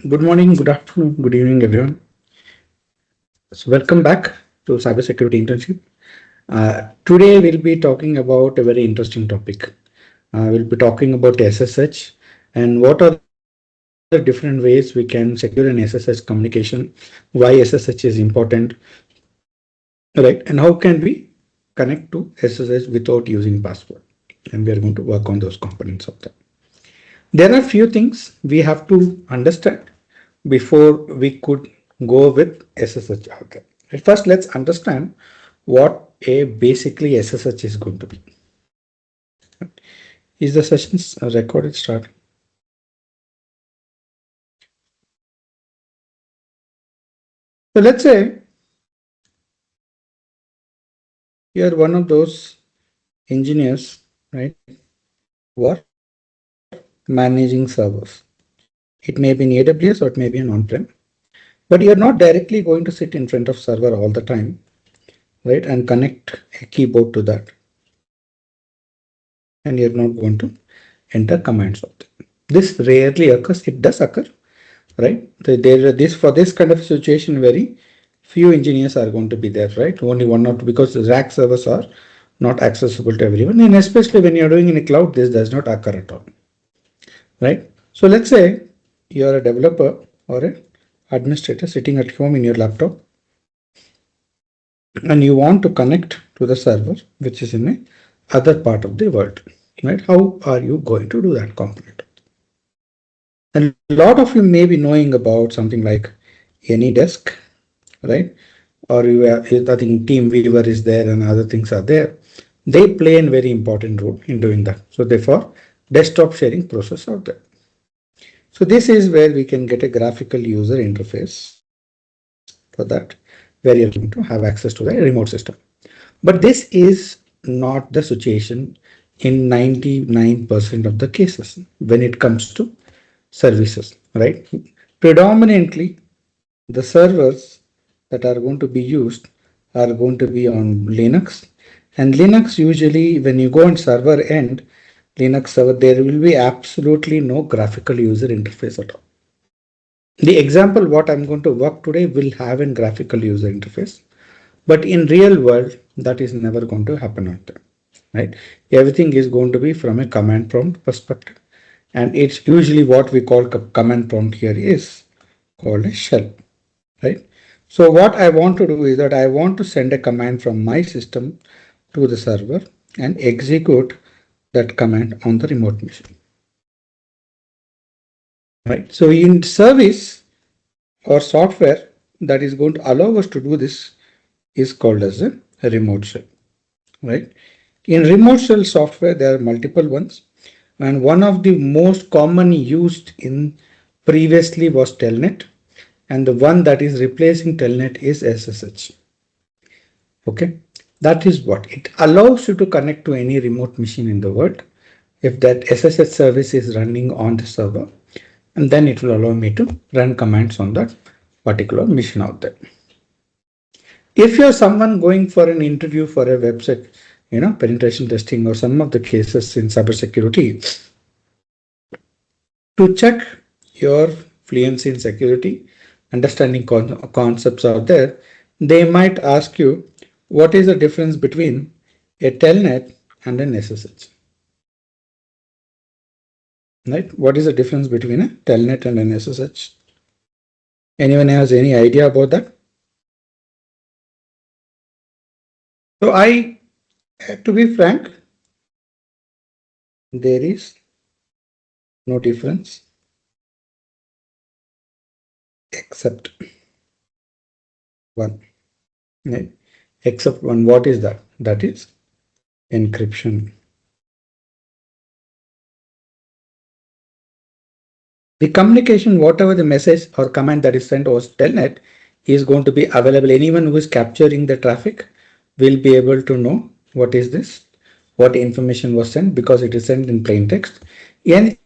Good morning, good afternoon, good evening, everyone. So, welcome back to Cybersecurity Internship. Today, we'll be talking about a very interesting topic. We'll be talking about SSH and what are the different ways we can secure an SSH communication, why SSH is important, right? And how can we connect to SSH without using password? And we are going to work on those components of that. There are few things we have to understand before we could go with SSH out there. First, let's understand what a basically SSH is going to be. Is the sessions recorded start? So let's say you're one of those engineers, right, who are managing servers. It may be in AWS or it may be an on-prem, but you're not directly going to sit in front of server all the time, right, and connect a keyboard to that. And you're not going to enter commands of them. This rarely occurs. It does occur, right? This for this kind of situation, very few engineers are going to be there, right? Only one or two, because the rack servers are not accessible to everyone, and especially when you're doing in a cloud, this does not occur at all, right? So let's say you're a developer or an administrator sitting at home in your laptop, and you want to connect to the server, which is in a other part of the world, right? How are you going to do that component? And a lot of you may be knowing about something like AnyDesk, right? Or you have, I think TeamViewer is there and other things are there. They play a very important role in doing that. So therefore, desktop sharing process out there. So this is where we can get a graphical user interface for that, where you're going to have access to the remote system. But this is not the situation in 99% of the cases when it comes to services, right? Predominantly, the servers that are going to be used are going to be on Linux. And Linux, usually when you go on server end, Linux server, there will be absolutely no graphical user interface at all. The example what I'm going to work today will have a graphical user interface, but in real world, that is never going to happen out there, right? Everything is going to be from a command prompt perspective. And it's usually what we call command prompt here is called a shell, right? So what I want to do is that I want to send a command from my system to the server and execute that command on the remote machine, right? So in service or software that is going to allow us to do this is called as a remote shell, right? In remote shell software, there are multiple ones, and one of the most commonly used in previously was Telnet, and the one that is replacing Telnet is SSH. Okay, that is what it allows you to connect to any remote machine in the world if that SSH service is running on the server, and then it will allow me to run commands on that particular machine out there. If you're someone going for an interview for a website, penetration testing or some of the cases in cybersecurity, to check your fluency in security, understanding concepts out there, they might ask you, what is the difference between a telnet and an SSH? Right? What is the difference between a telnet and an SSH? Anyone has any idea about that? So to be frank, there is no difference except one. Right? Except one. What is that? That is encryption. The communication, whatever the message or command that is sent over telnet, is going to be available. Anyone who is capturing the traffic will be able to know what is this, what information was sent, because it is sent in plain text. Anything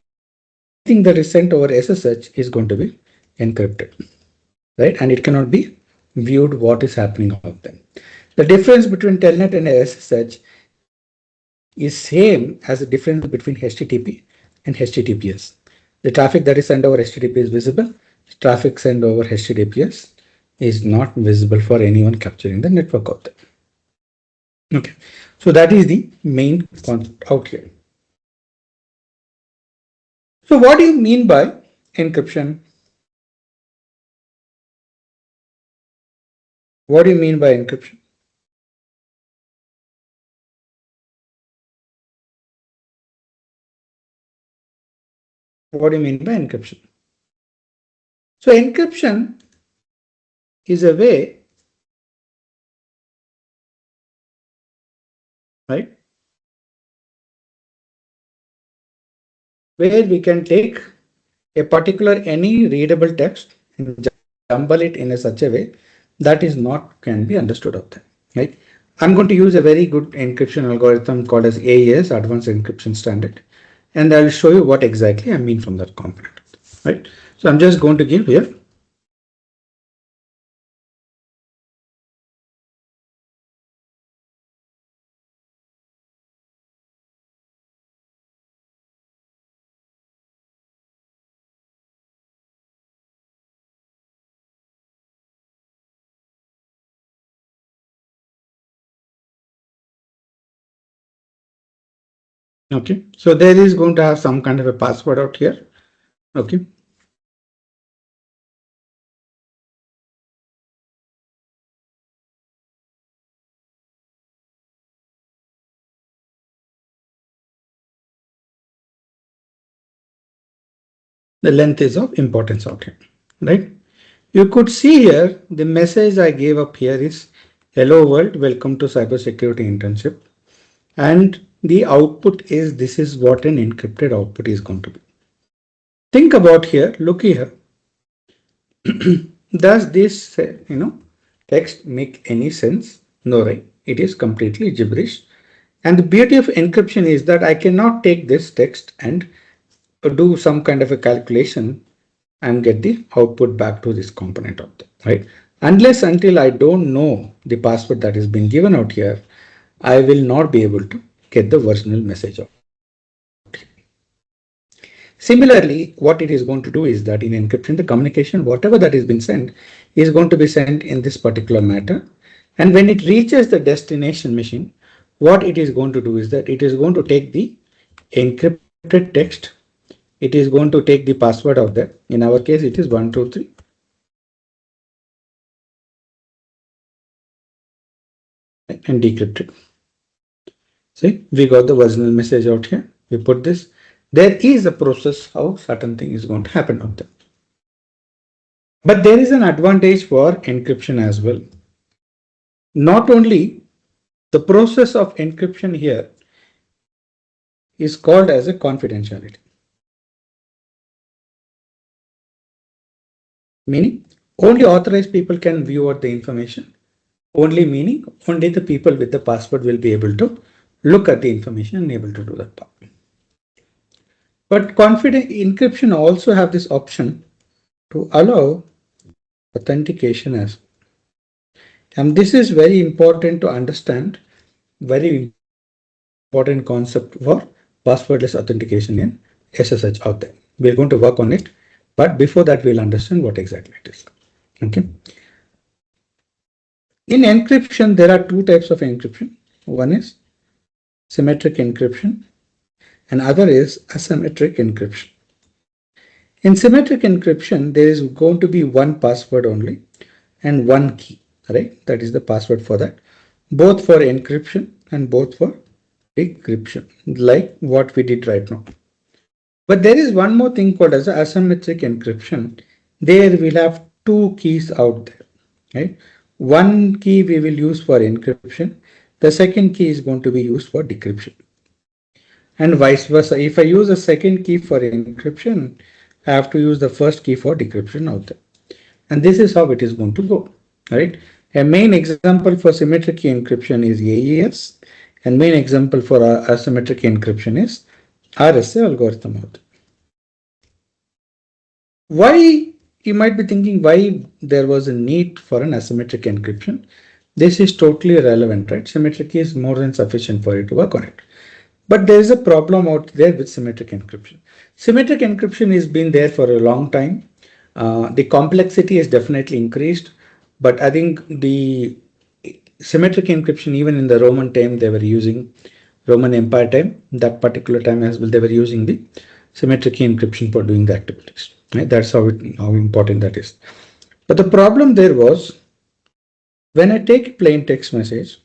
that is sent over SSH is going to be encrypted, right? And it cannot be viewed what is happening out there. The difference between telnet and SSH is same as the difference between HTTP and HTTPS. The traffic that is sent over HTTP is visible, traffic sent over HTTPS is not visible for anyone capturing the network out there. Okay, so that is the main concept out here. So what do you mean by encryption? What do you mean by encryption? What do you mean by encryption? So encryption is a way, right, where we can take a particular any readable text and jumble it in such a way that is not can be understood of them, right? I'm going to use a very good encryption algorithm called as AES, Advanced Encryption Standard, and I'll show you what exactly I mean from that component, right? So I'm just going to give here okay, so there is going to have some kind of a password out here. Okay, the length is of importance out here, right? You could see here the message I gave up here is hello world, welcome to cybersecurity internship, and the output is this is what an encrypted output is going to be. Think about here, look here. Does this text make any sense? No, right? It is completely gibberish. And the beauty of encryption is that I cannot take this text and do some kind of a calculation and get the output back to this component of that, right? Unless until I don't know the password that is being given out here, I will not be able to get the original message out. Similarly, what it is going to do is that in encryption, the communication, whatever that has been sent, is going to be sent in this particular matter. And when it reaches the destination machine, what it is going to do is that it is going to take the encrypted text. It is going to take the password of that. In our case, it is 123. And decrypt it. See, we got the original message out here. We put this. There is a process how certain thing is going to happen out there. But there is an advantage for encryption as well. Not only the process of encryption here is called as a confidentiality. Meaning only authorized people can view out the information. Only meaning only the people with the password will be able to look at the information and able to do that part. But confident encryption also have this option to allow authentication as well. And this is very important to understand, very important concept for passwordless authentication in SSH out there. We're going to work on it, but before that we'll understand what exactly it is. Okay. In encryption, there are two types of encryption. One is symmetric encryption and other is asymmetric encryption. In symmetric encryption, there is going to be one password only and one key, right? That is the password for that, both for encryption and both for decryption, like what we did right now. But there is one more thing called as asymmetric encryption. There we'll have two keys out there, right? One key we will use for encryption. The second key is going to be used for decryption. And vice versa. If I use a second key for encryption, I have to use the first key for decryption out there. And this is how it is going to go, right? A main example for symmetric key encryption is AES, and main example for asymmetric encryption is RSA algorithm out there. Why, you might be thinking why there was a need for an asymmetric encryption. This is totally irrelevant, right? Symmetric is more than sufficient for you to work on it. But there is a problem out there with symmetric encryption. Symmetric encryption has been there for a long time. The complexity is definitely increased, but I think the symmetric encryption, even in the Roman time, they were using Roman Empire time, that particular time as well, they were using the symmetric encryption for doing the activities. Right? That's how important that is. But the problem there was when I take plain text message,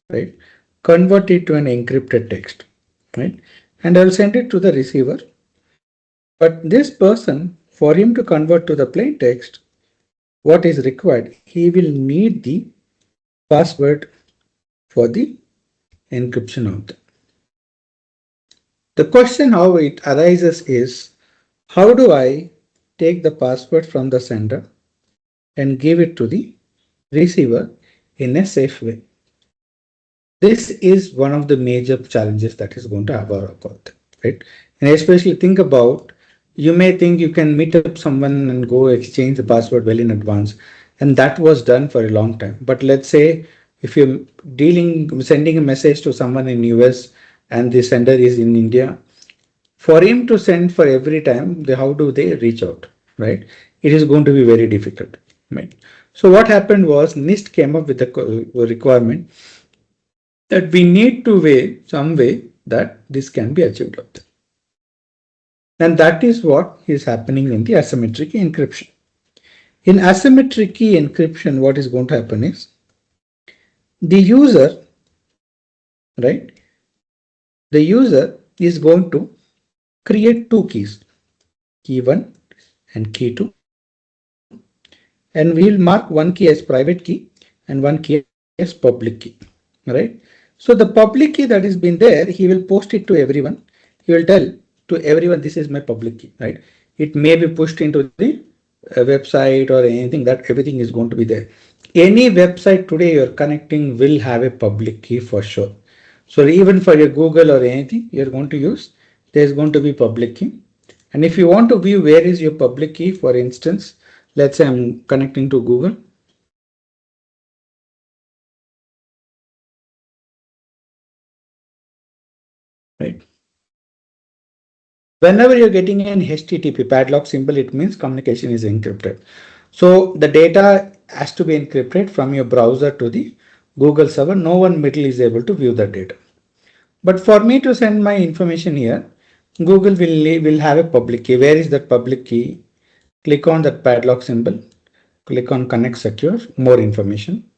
right, convert it to an encrypted text, right, and I'll send it to the receiver. But this person, for him to convert to the plain text, what is required? He will need the password for the encryption of that. The question how it arises is, how do I take the password from the sender and give it to the receiver in a safe way? This is one of the major challenges that is going to have our account, right? And especially think about, you may think you can meet up someone and go exchange the password well in advance, and that was done for a long time. But let's say if you're sending a message to someone in US and the sender is in India, for him to send for every time, how do they reach out, right? It is going to be very difficult, right? So what happened was NIST came up with a requirement that we need to some way that this can be achieved. And that is what is happening in the asymmetric encryption. In asymmetric key encryption, what is going to happen is the user, right? The user is going to create two keys, key 1 and key 2. And we will mark one key as private key and one key as public key, right? So the public key that has been there, he will post it to everyone. He will tell to everyone, this is my public key, right? It may be pushed into the website or anything, that everything is going to be there. Any website today you're connecting will have a public key for sure. So even for your Google or anything you're going to use, there's going to be public key. And if you want to view where is your public key, for instance, let's say I'm connecting to Google. Right. Whenever you're getting an HTTP padlock symbol, it means communication is encrypted. So the data has to be encrypted from your browser to the Google server. No one middle is able to view the data. But for me to send my information here, Google will have a public key. Where is that public key? Click on that padlock symbol. Click on Connect Secure, more information,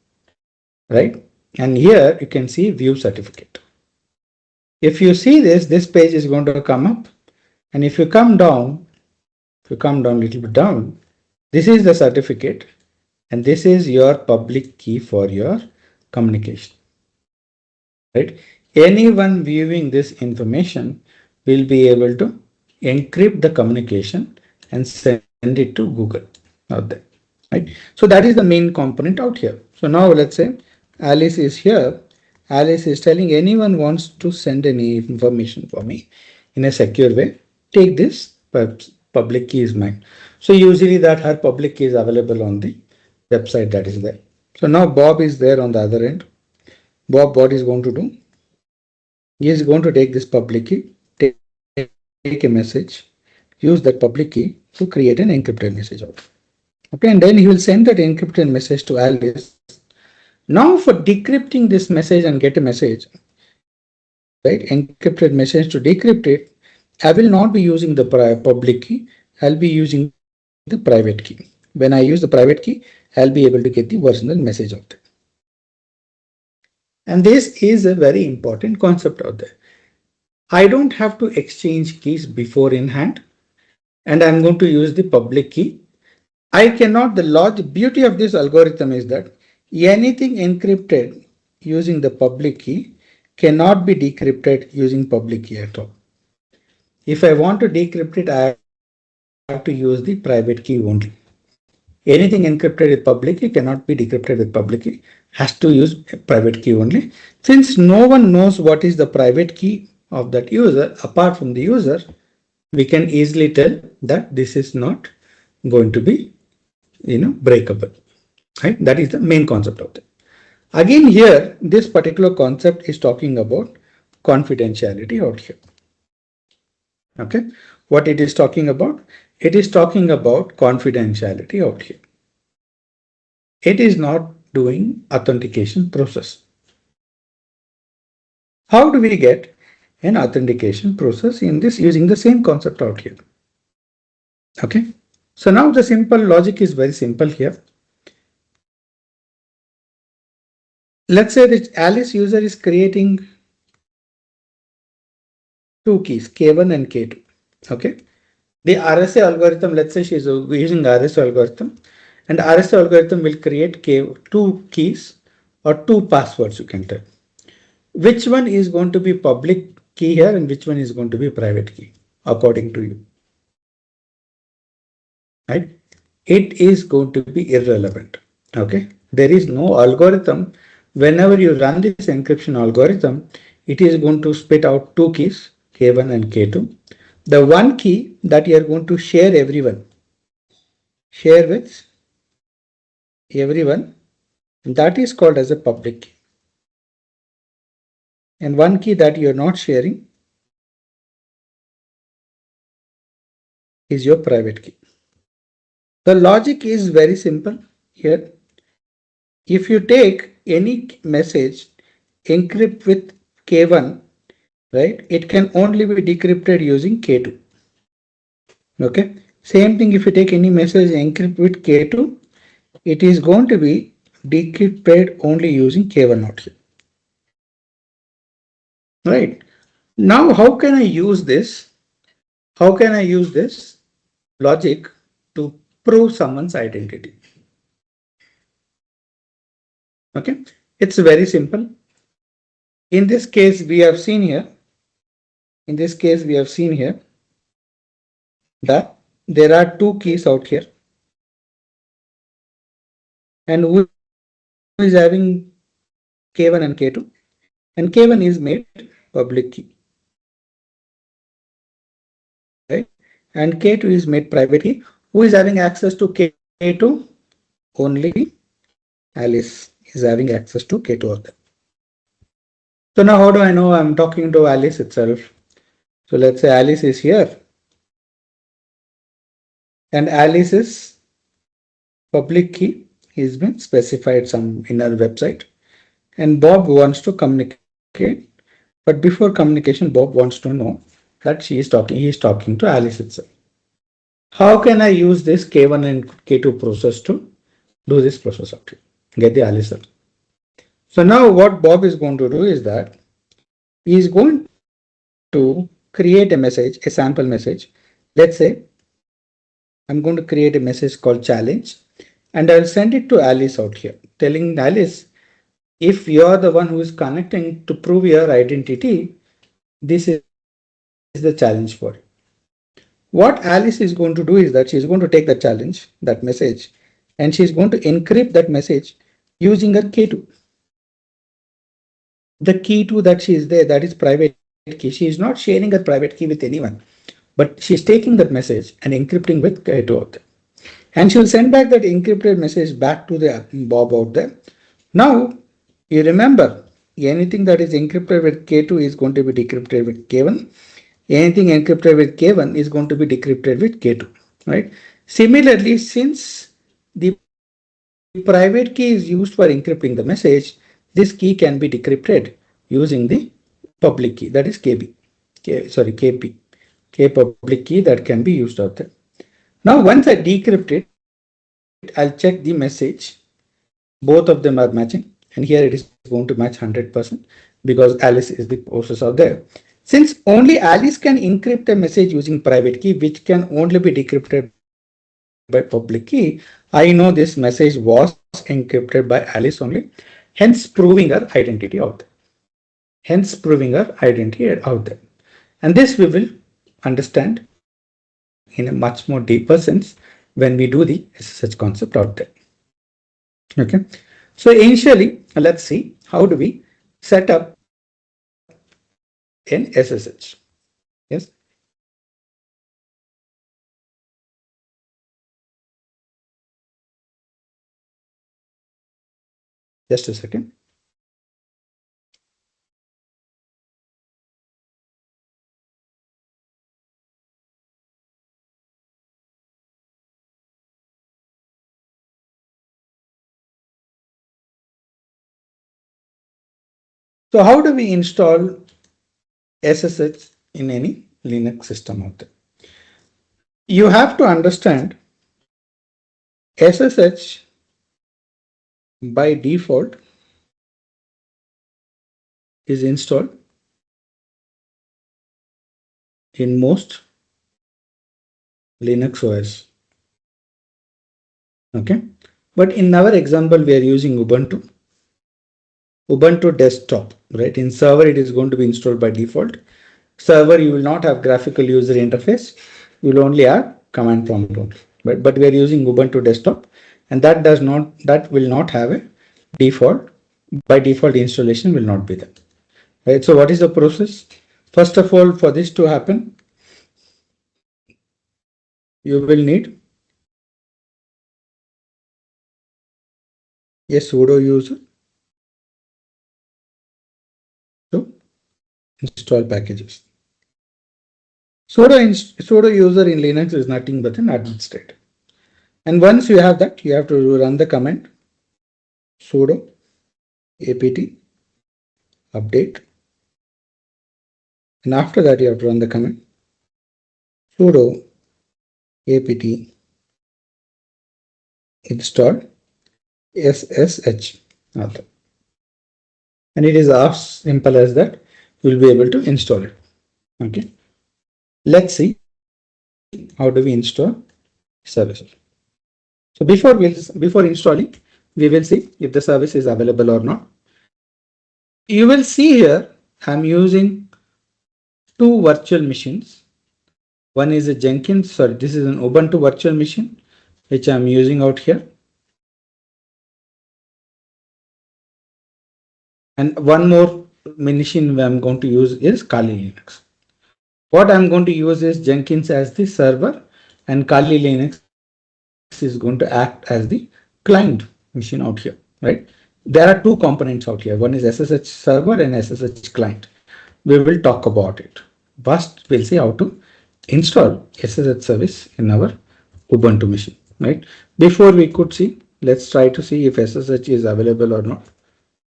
right? And here you can see View Certificate. If you see this page is going to come up. And if you come down, a little bit down, this is the certificate and this is your public key for your communication, right? Anyone viewing this information will be able to encrypt the communication and send it to Google out there, right? So that is the main component out here. So now let's say Alice is here. Alice is telling anyone wants to send any information for me in a secure way, take this public key is mine. So usually that her public key is available on the website that is there. So now Bob is there on the other end. Bob, what is going to do? He is going to take this public key, take a message, use that public key to create an encrypted message out. Okay, and then he will send that encrypted message to Alice. Now for decrypting this message and get a message, right? Encrypted message, to decrypt it, I will not be using the public key. I'll be using the private key. When I use the private key, I'll be able to get the original message out there. And this is a very important concept out there. I don't have to exchange keys before in hand, and I'm going to use the public key. I cannot, the large beauty of this algorithm is that anything encrypted using the public key cannot be decrypted using public key at all. If I want to decrypt it, I have to use the private key only. Anything encrypted with public key cannot be decrypted with public key, has to use a private key only. Since no one knows what is the private key of that user apart from the user, we can easily tell that this is not going to be, breakable, right? That is the main concept of it. Again, here, this particular concept is talking about confidentiality out here. Okay, what it is talking about, It is talking about confidentiality out here. It is not doing authentication process. How do we get an authentication process in this using the same concept out here? Okay. So now the simple logic is very simple here. Let's say that Alice user is creating two keys, K1 and K2. Okay. The RSA algorithm, let's say she's using RSA algorithm, and RSA algorithm will create two keys or two passwords, you can tell. Which one is going to be public key here and which one is going to be private key according to you? Right? It is going to be irrelevant. Okay. There is no algorithm. Whenever you run this encryption algorithm, it is going to spit out two keys, K1 and K2. The one key that you are going to share with everyone, that is called as a public key. And one key that you are not sharing is your private key. The logic is very simple here. If you take any message, encrypt with K1, right, it can only be decrypted using K2. Okay. Same thing if you take any message, encrypt with K2, it is going to be decrypted only using K1 out here. Right. Now, how can I use this? How can I use this logic to prove someone's identity? Okay. It's very simple. In this case, we have seen here, that there are two keys out here, and who is having K1 and K2, and K1 is made public key, right? And K2 is made private key. Who is having access to K2? Only Alice is having access to K2 of them. So now how do I know I'm talking to Alice itself? So let's say Alice is here, and Alice's public key has been specified some in our website, and Bob wants to communicate. But before communication, Bob wants to know that he is talking to Alice itself. How can I use this K1 and K2 process to do this process of get the Alice? So now what Bob is going to do is that he is going to create a message, a sample message. Let's say I'm going to create a message called challenge, and I'll send it to Alice out here, telling Alice, if you're the one who is connecting to prove your identity, this is the challenge for you. What Alice is going to do is that she's going to take the challenge, that message, and she's going to encrypt that message using her K2. The key to that she is there, that is private key. She is not sharing her private key with anyone, but she's taking that message and encrypting with K2 out there. And she'll send back that encrypted message back to the Bob out there. Now, you remember, anything that is encrypted with K2 is going to be decrypted with K1. Anything encrypted with K1 is going to be decrypted with K2, right? Similarly, since the private key is used for encrypting the message, this key can be decrypted using the public key, that is KB, KP, K public key that can be used out there. Now, once I decrypt it, I'll check the message. Both of them are matching, and here it is going to match 100% because Alice is the processor there. Since only Alice can encrypt a message using private key, which can only be decrypted by public key, I know this message was encrypted by Alice only, hence proving her identity out there. And this we will understand in a much more deeper sense when we do the SSH concept out there. Okay. So initially, let's see how do we set up an SSH. Yes. Just a second. So how do we install SSH in any Linux system out there? You have to understand SSH by default is installed in most Linux OS. Okay. But in our example, we are using Ubuntu desktop, right? In server, it is going to be installed by default. Server, you will not have graphical user interface. You will only have command prompt only. But we are using Ubuntu desktop, and that will not have a default. By default, installation will not be there. Right. So what is the process? First of all, for this to happen, you will need a sudo user to install packages. Sudo user in Linux is nothing but an administrator. And once you have that, you have to run the command sudo apt update. And after that, you have to run the command sudo apt install SSH author. And it is as simple as that. You will be able to install it. Okay. Let's see how do we install services. So before installing, we will see if the service is available or not. You will see here I'm using two virtual machines. One is a Jenkins, this is an Ubuntu virtual machine, which I'm using out here. And one more machine I'm going to use is Kali Linux. What I'm going to use is Jenkins as the server, and Kali Linux is going to act as the client machine out here, right? There are two components out here. One is SSH server and SSH client. We will talk about it. First, we'll see how to install SSH service in our Ubuntu machine, right? Before we could see, let's try to see if SSH is available or not.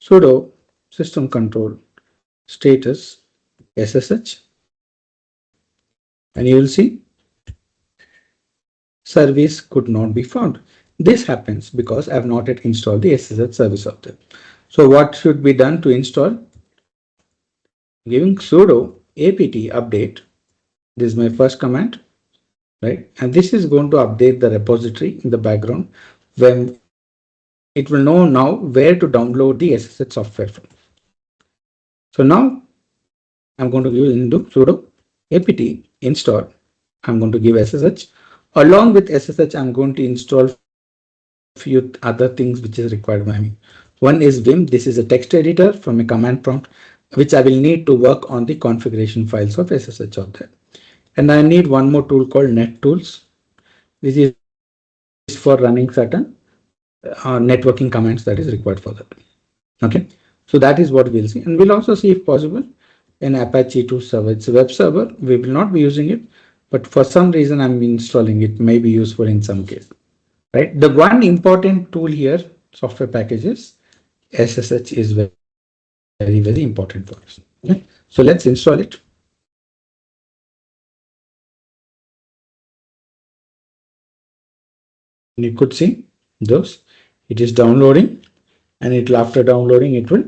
Sudo system control status SSH, and you will see service could not be found. This happens because I have not yet installed the SSH service out there. So what should be done to install? Giving sudo apt update. This is my first command, right? And this is going to update the repository in the background when it will know now where to download the SSH software from. So now I'm going to give into sudo apt install. I'm going to give SSH. Along with SSH, I'm going to install few other things which is required by me. One is Vim. This is a text editor from a command prompt, which I will need to work on the configuration files of SSH out there. And I need one more tool called NetTools. This is for running certain networking commands that is required for that. Okay, so that is what we'll see, and we'll also see if possible an Apache 2 server. It's a web server. We will not be using it, but for some reason I'm installing it. May be useful in some case, right? The one important tool here, software packages, SSH is very, very important for us. Okay? So let's install it. You could see those. It is downloading, and after downloading, it will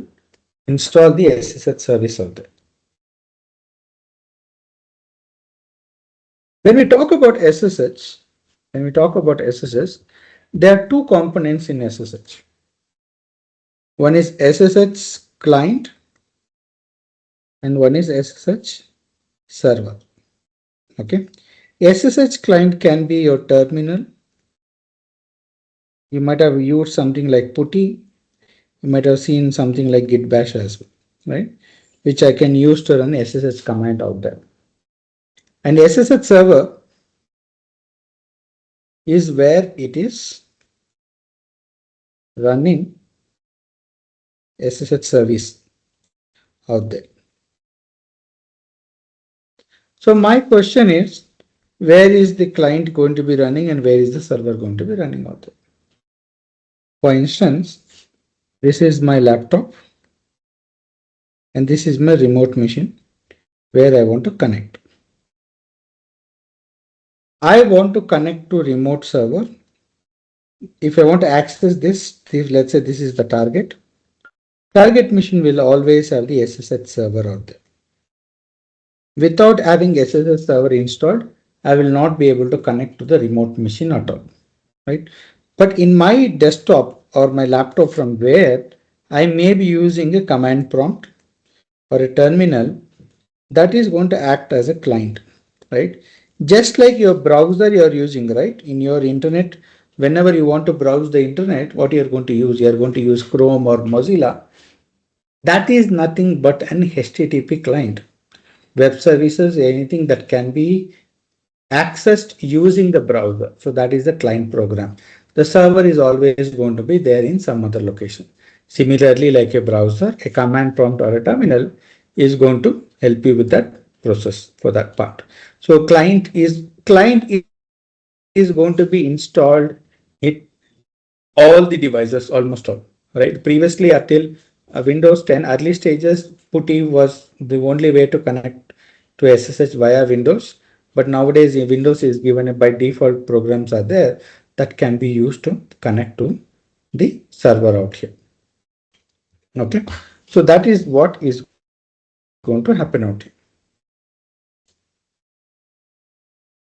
install the SSH service out there. When we talk about SSH, there are two components in SSH. One is SSH client and one is SSH server. Okay. SSH client can be your terminal. You might have used something like putty. You might have seen something like git bash as well, right? Which I can use to run SSH command out there. And SSH server is where it is running SSH service out there. So my question is, where is the client going to be running and where is the server going to be running out there? For instance, this is my laptop and this is my remote machine where I want to connect. I want to connect to remote server. If I want to access this, let's say this is the target. Target machine will always have the SSH server out there. Without having SSH server installed, I will not be able to connect to the remote machine at all, right? But in my desktop or my laptop from where I may be using a command prompt or a terminal that is going to act as a client, right? Just like your browser you're using, right? In your internet, whenever you want to browse the internet, what you're going to use? You're going to use Chrome or Mozilla. That is nothing but an HTTP client. Web services, anything that can be accessed using the browser. So that is the client program. The server is always going to be there in some other location. Similarly, like a browser, a command prompt or a terminal is going to help you with that process for that part. So client is going to be installed in all the devices, almost all, right? Previously, until Windows 10 early stages, PuTTY was the only way to connect to SSH via Windows. But nowadays, Windows is given by default programs are there that can be used to connect to the server out here. Okay, so that is what is going to happen out here.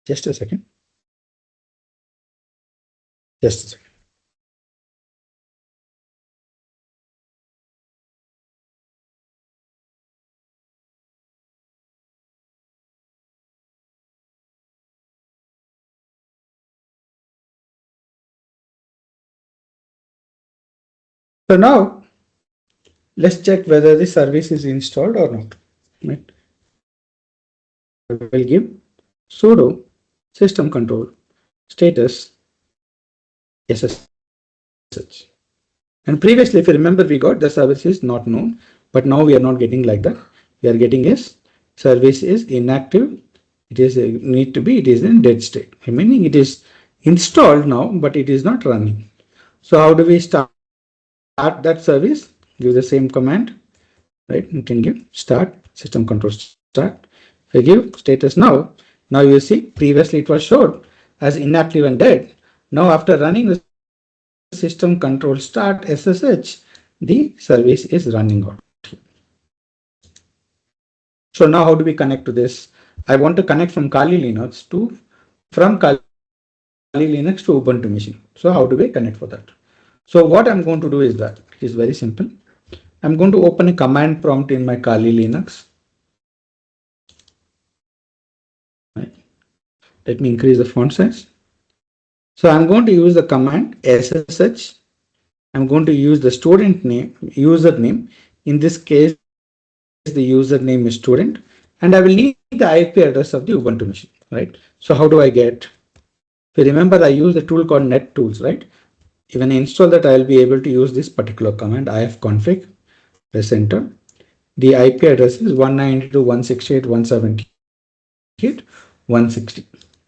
Just a second. Just a second. So now let's check whether the service is installed or not. Right? I will give sudo system control status SSH. And previously, if you remember, we got the service is not known, but now we are not getting like that. We are getting is service is inactive. It is it is in dead state, meaning it is installed now, but it is not running. So how do we start that service? Give the same command, right? You can give start system control start. If you give status now you see previously it was showed as inactive and dead. Now after running the system control start SSH, the service is running out. So now how do we connect to this? I want to connect from Kali Linux to Ubuntu machine. So how do we connect for that? So what I'm going to do is that it is very simple. I'm going to open a command prompt in my Kali Linux. Right. Let me increase the font size. So I'm going to use the command SSH. I'm going to use the student name, username. In this case, the username is student, and I will need the IP address of the Ubuntu machine, right? So how do I get? If you remember, I use the tool called net tools, right? When I install that, I will be able to use this particular command ifconfig, press enter. The IP address is 192.168.178.160.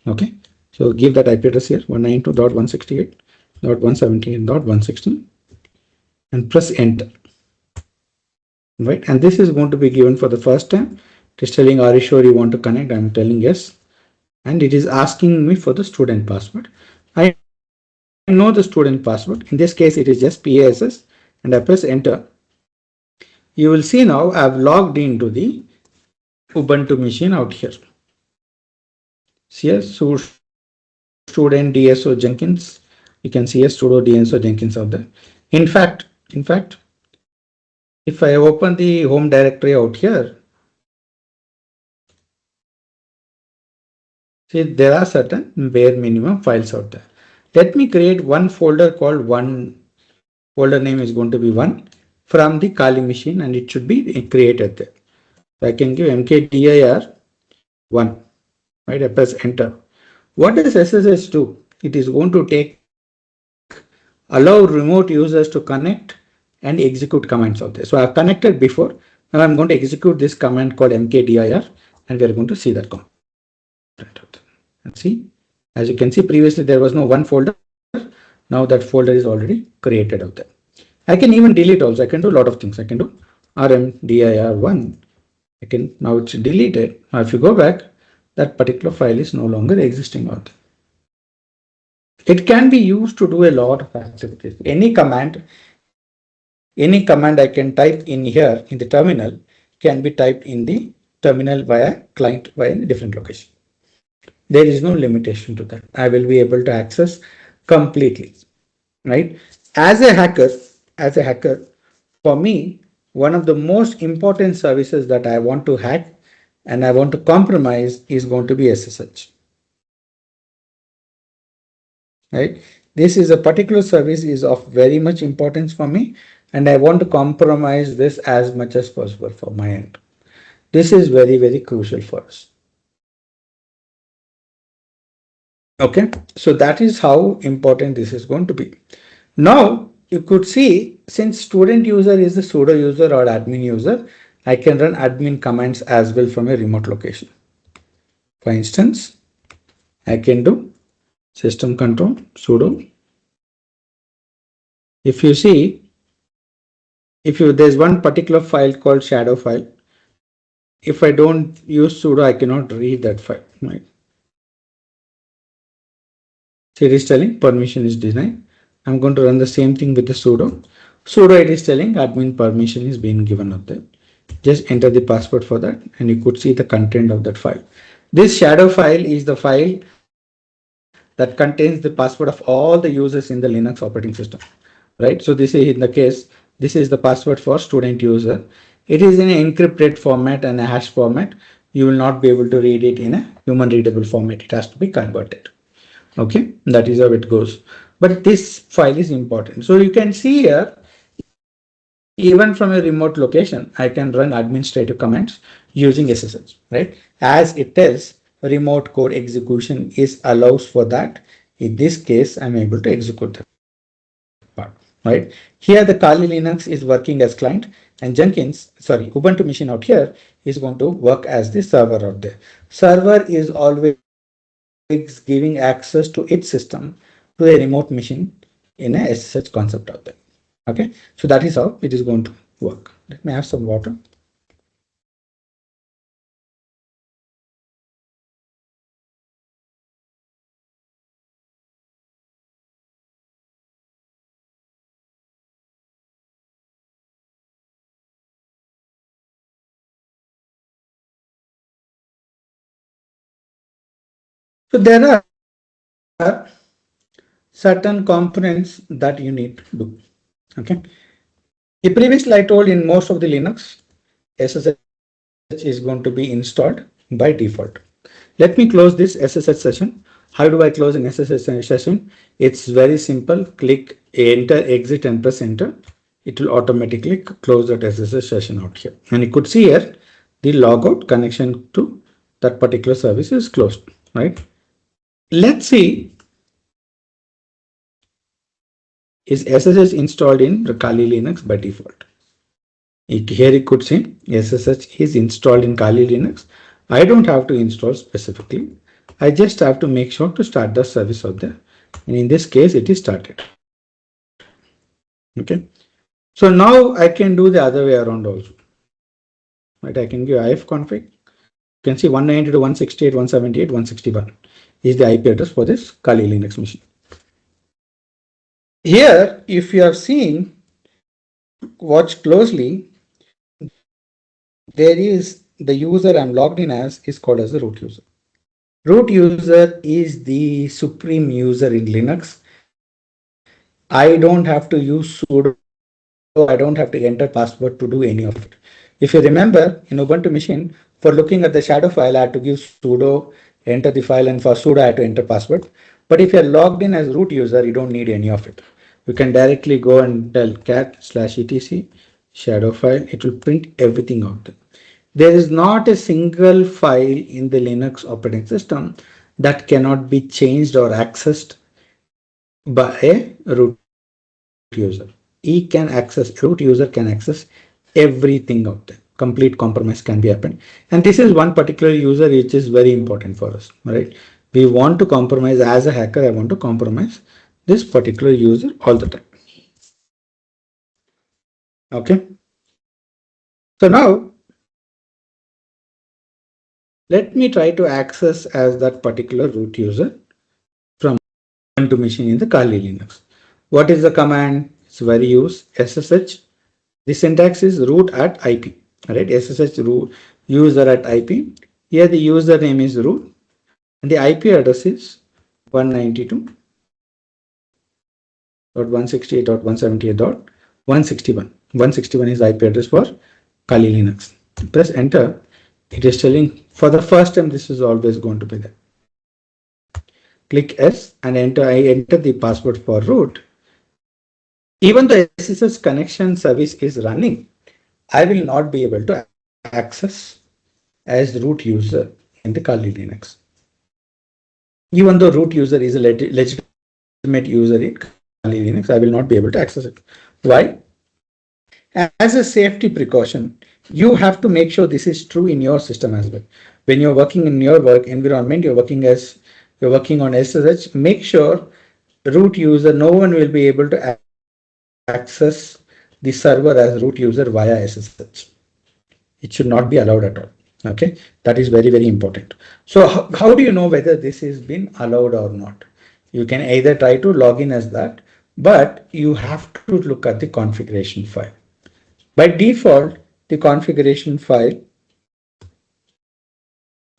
Okay, so give that IP address here 192.168.178.160 and press enter. Right, and this is going to be given for the first time. It is telling, are you sure you want to connect? I'm telling yes, and it is asking me for the student password. I know the student password. In this case, it is just PASS, and I press enter. You will see now I've logged into the Ubuntu machine out here. See here, student DSO Jenkins. You can see a sudo DSO Jenkins out there. In fact, if I open the home directory out here, see there are certain bare minimum files out there. Let me create one folder called one. Folder name is going to be one from the Kali machine, and it should be created there. So I can give mkdir 1. Right, I press enter. What does SSH do? It is going to allow remote users to connect and execute commands out there. So I've connected before. Now I'm going to execute this command called mkdir, and we are going to see that command. And see, as you can see, previously there was no one folder. Now that folder is already created out there. I can even delete also. I can do a lot of things. I can do rmdir1. I can now it's deleted. Now if you go back, that particular file is no longer existing out there. It can be used to do a lot of activities. Any command I can type in here in the terminal can be typed in the terminal via client via a different location. There is no limitation to that. I will be able to access completely, right? As a hacker, for me, one of the most important services that I want to hack and I want to compromise is going to be SSH, right? This is a particular service is of very much importance for me, and I want to compromise this as much as possible for my end. This is very, very crucial for us. Okay, so that is how important this is going to be. Now you could see, since student user is the sudo user or admin user, I can run admin commands as well from a remote location. For instance, I can do system control sudo. If you see, there's one particular file called shadow file. If I don't use sudo, I cannot read that file, right? So it is telling permission is denied. I'm going to run the same thing with the sudo. Sudo, it is telling admin permission is being given up there. Just enter the password for that and you could see the content of that file. This shadow file is the file that contains the password of all the users in the Linux operating system, right? So this is in the case, this is the password for student user. It is in an encrypted format and a hash format. You will not be able to read it in a human readable format. It has to be converted. Okay, that is how it goes. But this file is important. So you can see here, even from a remote location, I can run administrative commands using SSH, right? As it tells, remote code execution is allows for that. In this case, I'm able to execute that part, right? Here, the Kali Linux is working as client and Ubuntu machine out here is going to work as the server out there. Server is always giving access to its system to a remote machine in a SSH concept out there. Okay, so that is how it is going to work. Let me have some water. So there are certain components that you need to do. Okay. Previously I told in most of the Linux, SSH is going to be installed by default. Let me close this SSH session. How do I close an SSH session? It's very simple. Click enter, exit and press enter. It will automatically close that SSH session out here. And you could see here the logout connection to that particular service is closed, right? Let's see, is SSH installed in Kali Linux by default? Here you could see SSH is installed in Kali Linux. I don't have to install specifically. I just have to make sure to start the service out there. And in this case, it is started. Okay. So now I can do the other way around also. Right. I can give ifconfig. You can see 192.168.178.161 is the IP address for this Kali Linux machine. Here, if you have seen, watch closely, there is the user I'm logged in as is called as the root user. Root user is the supreme user in Linux. I don't have to use sudo. I don't have to enter password to do any of it. If you remember, in Ubuntu machine, for looking at the shadow file, I had to give sudo, enter the file, and for sudo, I had to enter password. But if you're logged in as root user, you don't need any of it. You can directly go and tell cat/etc shadow file. It will print everything out there. There is not a single file in the Linux operating system that cannot be changed or accessed by a root user. Root user can access everything out there. Complete compromise can be happened. And this is one particular user which is very important for us, right? We want to compromise as a hacker. I want to compromise this particular user all the time. Okay. So now let me try to access as that particular root user from to machine in the Kali Linux. What is the command? It's very used SSH. The syntax is root at IP, right? SSH root user at IP. Here the username is root and the IP address is 192.168.178.161. 161 is the IP address for Kali Linux. Press enter. It is telling for the first time this is always going to be there. Click S and enter. I enter the password for root. Even the SSH connection service is running, I will not be able to access as root user in the Kali Linux. Even though root user is a legitimate user in Kali Linux, I will not be able to access it. Why? As a safety precaution, you have to make sure this is true in your system as well. When you're working in your work environment, you're working on SSH, make sure root user, no one will be able to access the server as root user via SSH. It should not be allowed at all. Okay, that is very, very important. So how do you know whether this is been allowed or not? You can either try to log in as that, but you have to look at the configuration file. By default, the configuration file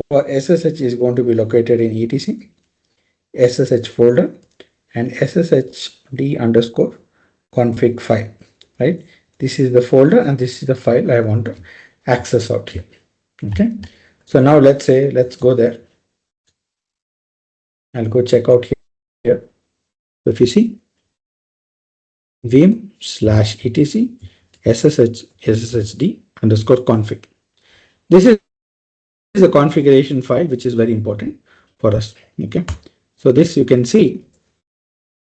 for SSH is going to be located in etc SSH folder and sshd underscore config file, right? This is the folder and this is the file I want to access out here. Okay, so now let's go there. I'll go check out here. So if you see vim /etc sshd underscore config, this is a configuration file which is very important for us. Okay, so this you can see.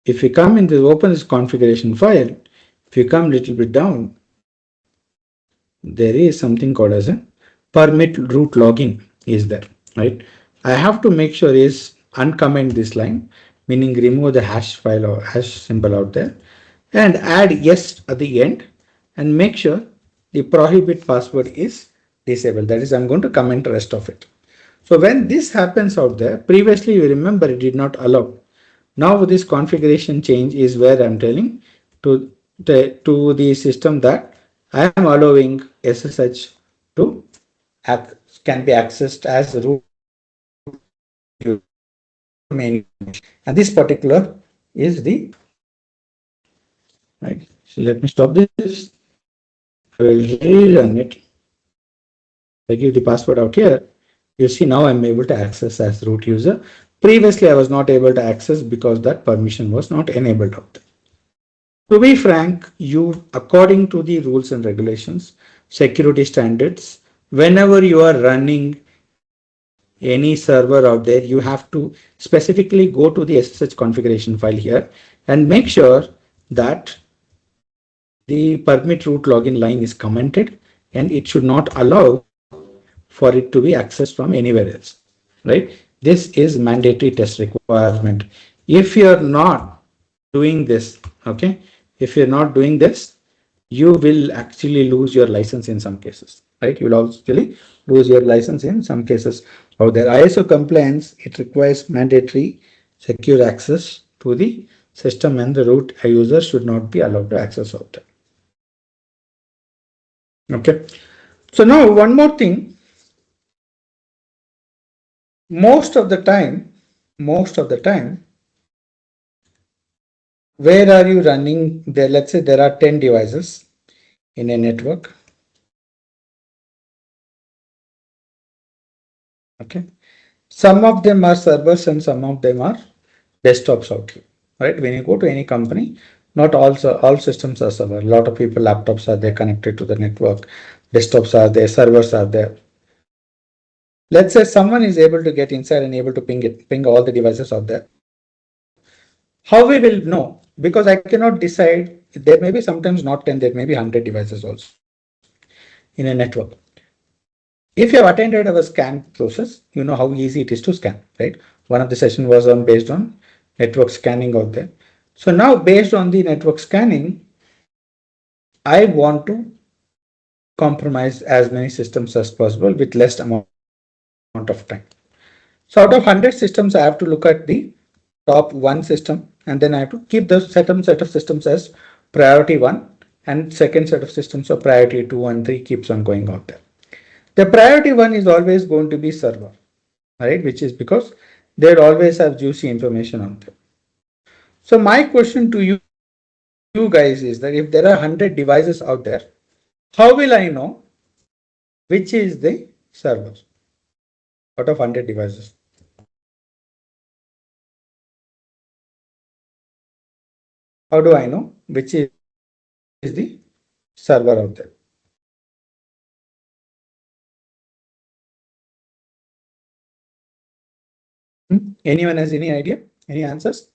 If you come in this, open this configuration file, if you come a little bit down, there is something called as a permit root login is there, right? I have to make sure is uncomment this line, meaning remove the hash file or hash symbol out there and add yes at the end and make sure the prohibit password is disabled. That is, I'm going to comment the rest of it. So when this happens out there, previously you remember it did not allow. Now this configuration change is where I'm telling to the system that I am allowing SSH to can be accessed as root main, and this particular is the right. So let me stop this. I will rerun it. I give the password out here. You see now I'm able to access as root user. Previously I was not able to access because that permission was not enabled out there. To be frank, you, according to the rules and regulations, security standards, whenever you are running any server out there, you have to specifically go to the SSH configuration file here and make sure that the permit root login line is commented and it should not allow for it to be accessed from anywhere else, right? This is mandatory test requirement. If you're not doing this, okay, if you're not doing this, you will actually lose your license in some cases, right? You will actually lose your license in some cases out there. ISO compliance, it requires mandatory secure access to the system and the root user should not be allowed to access out there. Okay. So now one more thing. Most of the time, where are you running there? Let's say there are 10 devices in a network. Okay. Some of them are servers and some of them are desktops out here, right? When you go to any company, not all systems are server. A lot of people, laptops are there connected to the network, desktops are there, servers are there. Let's say someone is able to get inside and able to ping all the devices out there. How we will know? Because I cannot decide. There may be sometimes not 10, there may be 100 devices also in a network. If you have attended our scan process, you know how easy it is to scan, right? One of the session was based on network scanning out there. So now based on the network scanning, I want to compromise as many systems as possible with less amount of time. So out of 100 systems, I have to look at the top one system, and then I have to keep the set of systems as priority one, and second set of systems of priority 2 and 3 keeps on going out there. The priority one is always going to be server, right? Which is because they always have juicy information on them. So my question to you guys is that if there are 100 devices out there, how will I know which is the server out of 100 devices? How do I know which is the server out there? Anyone has any idea? Any answers?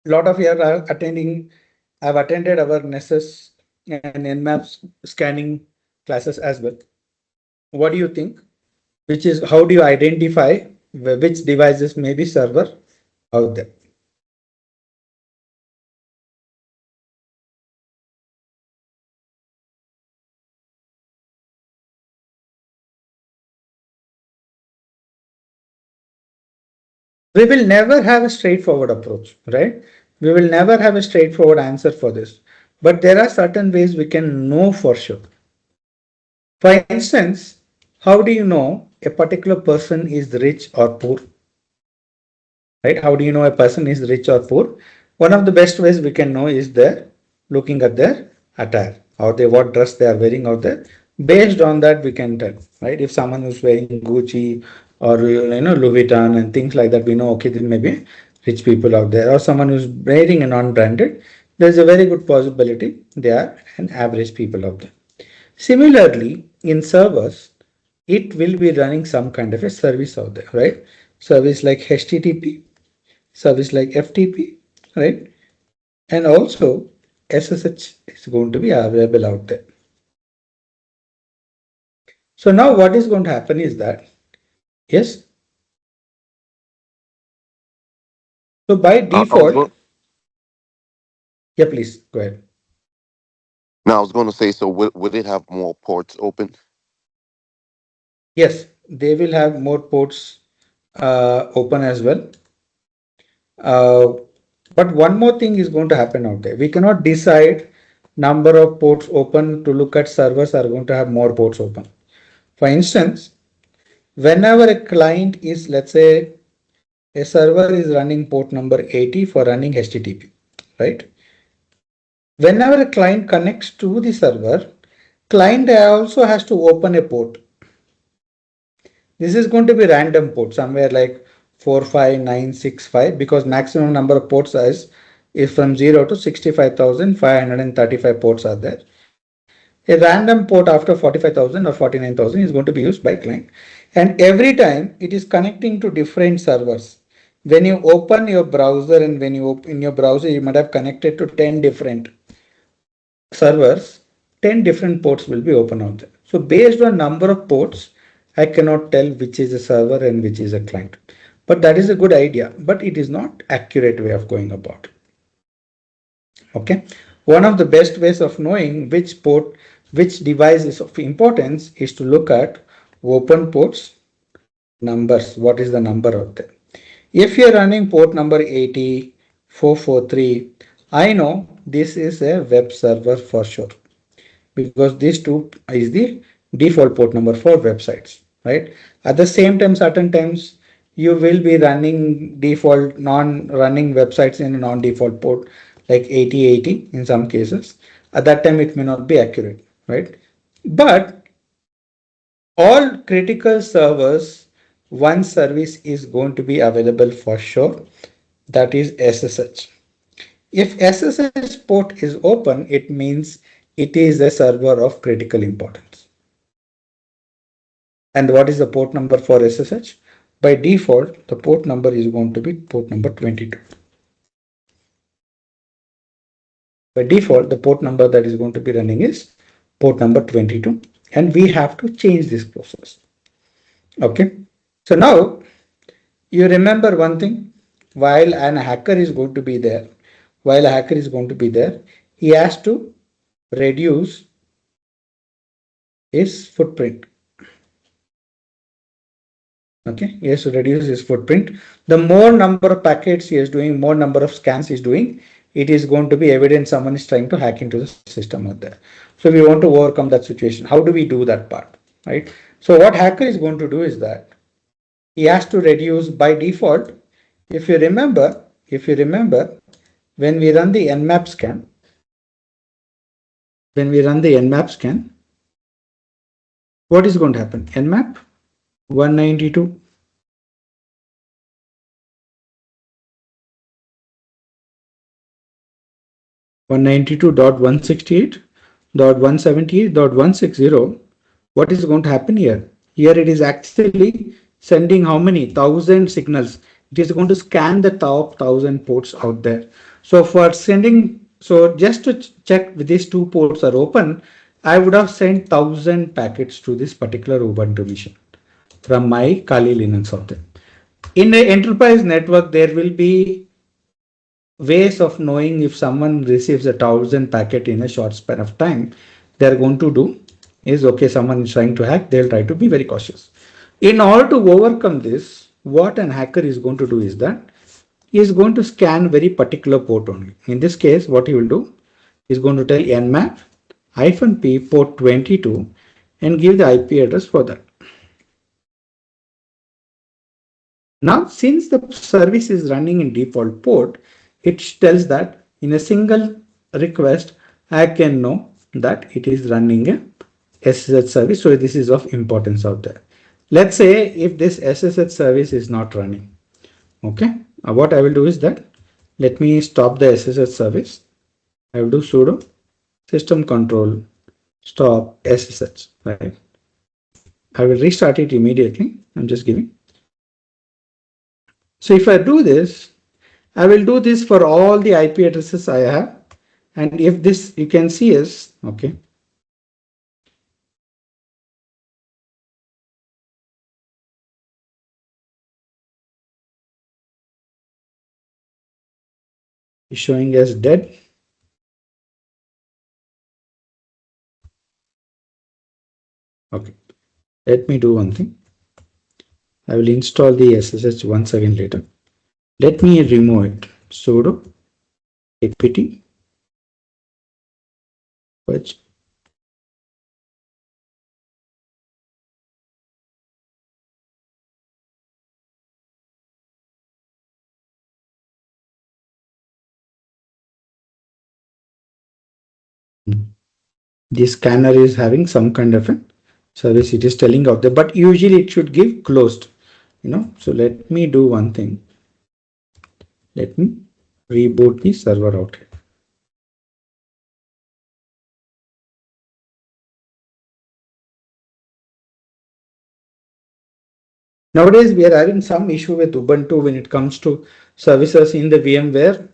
A lot of you are attending. I've attended our Nessus and Nmaps scanning classes as well. What do you think? Which is how do you identify which devices may be server out there? We will never have a straightforward approach, right? We will never have a straightforward answer for this. But there are certain ways we can know for sure. For instance, how do you know a particular person is rich or poor? Right? How do you know a person is rich or poor? One of the best ways we can know is their looking at their attire, or they what dress they are wearing out there. Based on that, we can tell, right? If someone is wearing Gucci or Louis Vuitton and things like that, we know okay, there may be rich people out there, or someone who's wearing a non-branded. There's a very good possibility they are an average people out there. Similarly, in servers, it will be running some kind of a service out there, right? Service like HTTP, service like FTP, right? And also SSH is going to be available out there. So now what is going to happen is that, yes. So by default, yeah, please go ahead. Now I was going to say, so would it have more ports open? Yes, they will have more ports open as well. Uh, but one more thing is going to happen out there. We cannot decide number of ports open to look at servers are going to have more ports open. For instance, whenever a client is, let's say, a server is running port number 80 for running HTTP, right? Whenever a client connects to the server, client also has to open a port. This is going to be random port, somewhere like 45965, because maximum number of ports is from 0 to 65,535 ports are there. A random port after 45,000 or 49,000 is going to be used by client. And every time it is connecting to different servers. When you open your browser and when you open your browser, you might have connected to 10 different servers, 10 different ports will be open out there. So based on number of ports, I cannot tell which is a server and which is a client. But that is a good idea, but it is not accurate way of going about it. Okay. One of the best ways of knowing which port, which device is of importance is to look at open ports numbers. What is the number out there? If you're running port number 80, 443, I know this is a web server for sure, because this two is the default port number for websites, right? At the same time, certain times you will be running default non-running websites in a non-default port like 8080 in some cases. At that time, it may not be accurate, right? But all critical servers, one service is going to be available for sure. That is SSH. If SSH port is open, it means it is a server of critical importance. And what is the port number for SSH? By default, the port number is going to be port number 22. By default, the port number that is going to be running is port number 22. And we have to change this process. Okay. So now you remember one thing, while a hacker is going to be there, he has to reduce his footprint. Okay, he has to reduce his footprint. The more number of packets he is doing, more number of scans he is doing, it is going to be evident someone is trying to hack into the system out there. So we want to overcome that situation. How do we do that part, right? So what hacker is going to do is that he has to reduce by default. If you remember, when we run the nmap scan, what is going to happen? Nmap 192. 192.168.178.160. What is going to happen here? Here it is actually sending how many? 1,000 signals. It is going to scan the top 1,000 ports out there. So for sending, so just to check if these two ports are open, I would have sent 1,000 packets to this particular Ubuntu machine from my Kali Linux out there. In an enterprise network, there will be ways of knowing if someone receives 1,000 packet in a short span of time. They're going to do is, okay, someone is trying to hack, they'll try to be very cautious. In order to overcome this, what an hacker is going to do is that he is going to scan very particular port only. In this case, what he will do is going to tell nmap -p port 22 and give the IP address for that. Now, since the service is running in default port, it tells that in a single request, I can know that it is running a SSH service. So this is of importance out there. Let's say if this SSH service is not running. Okay. What I will do is that let me stop the SSH service. I will do sudo system control stop SSH. Right. I will restart it immediately. I'm just giving. So if I do this, I will do this for all the IP addresses I have. And if this you can see is, okay. Is showing as dead. Okay. Let me do one thing. I will install the SSH once again later. Let me remove it. Sudo apt purge. This scanner is having some kind of a service it is telling out there, but usually it should give closed, So let me do one thing. Let me reboot the server out here. Nowadays, we are having some issue with Ubuntu when it comes to services in the VMware.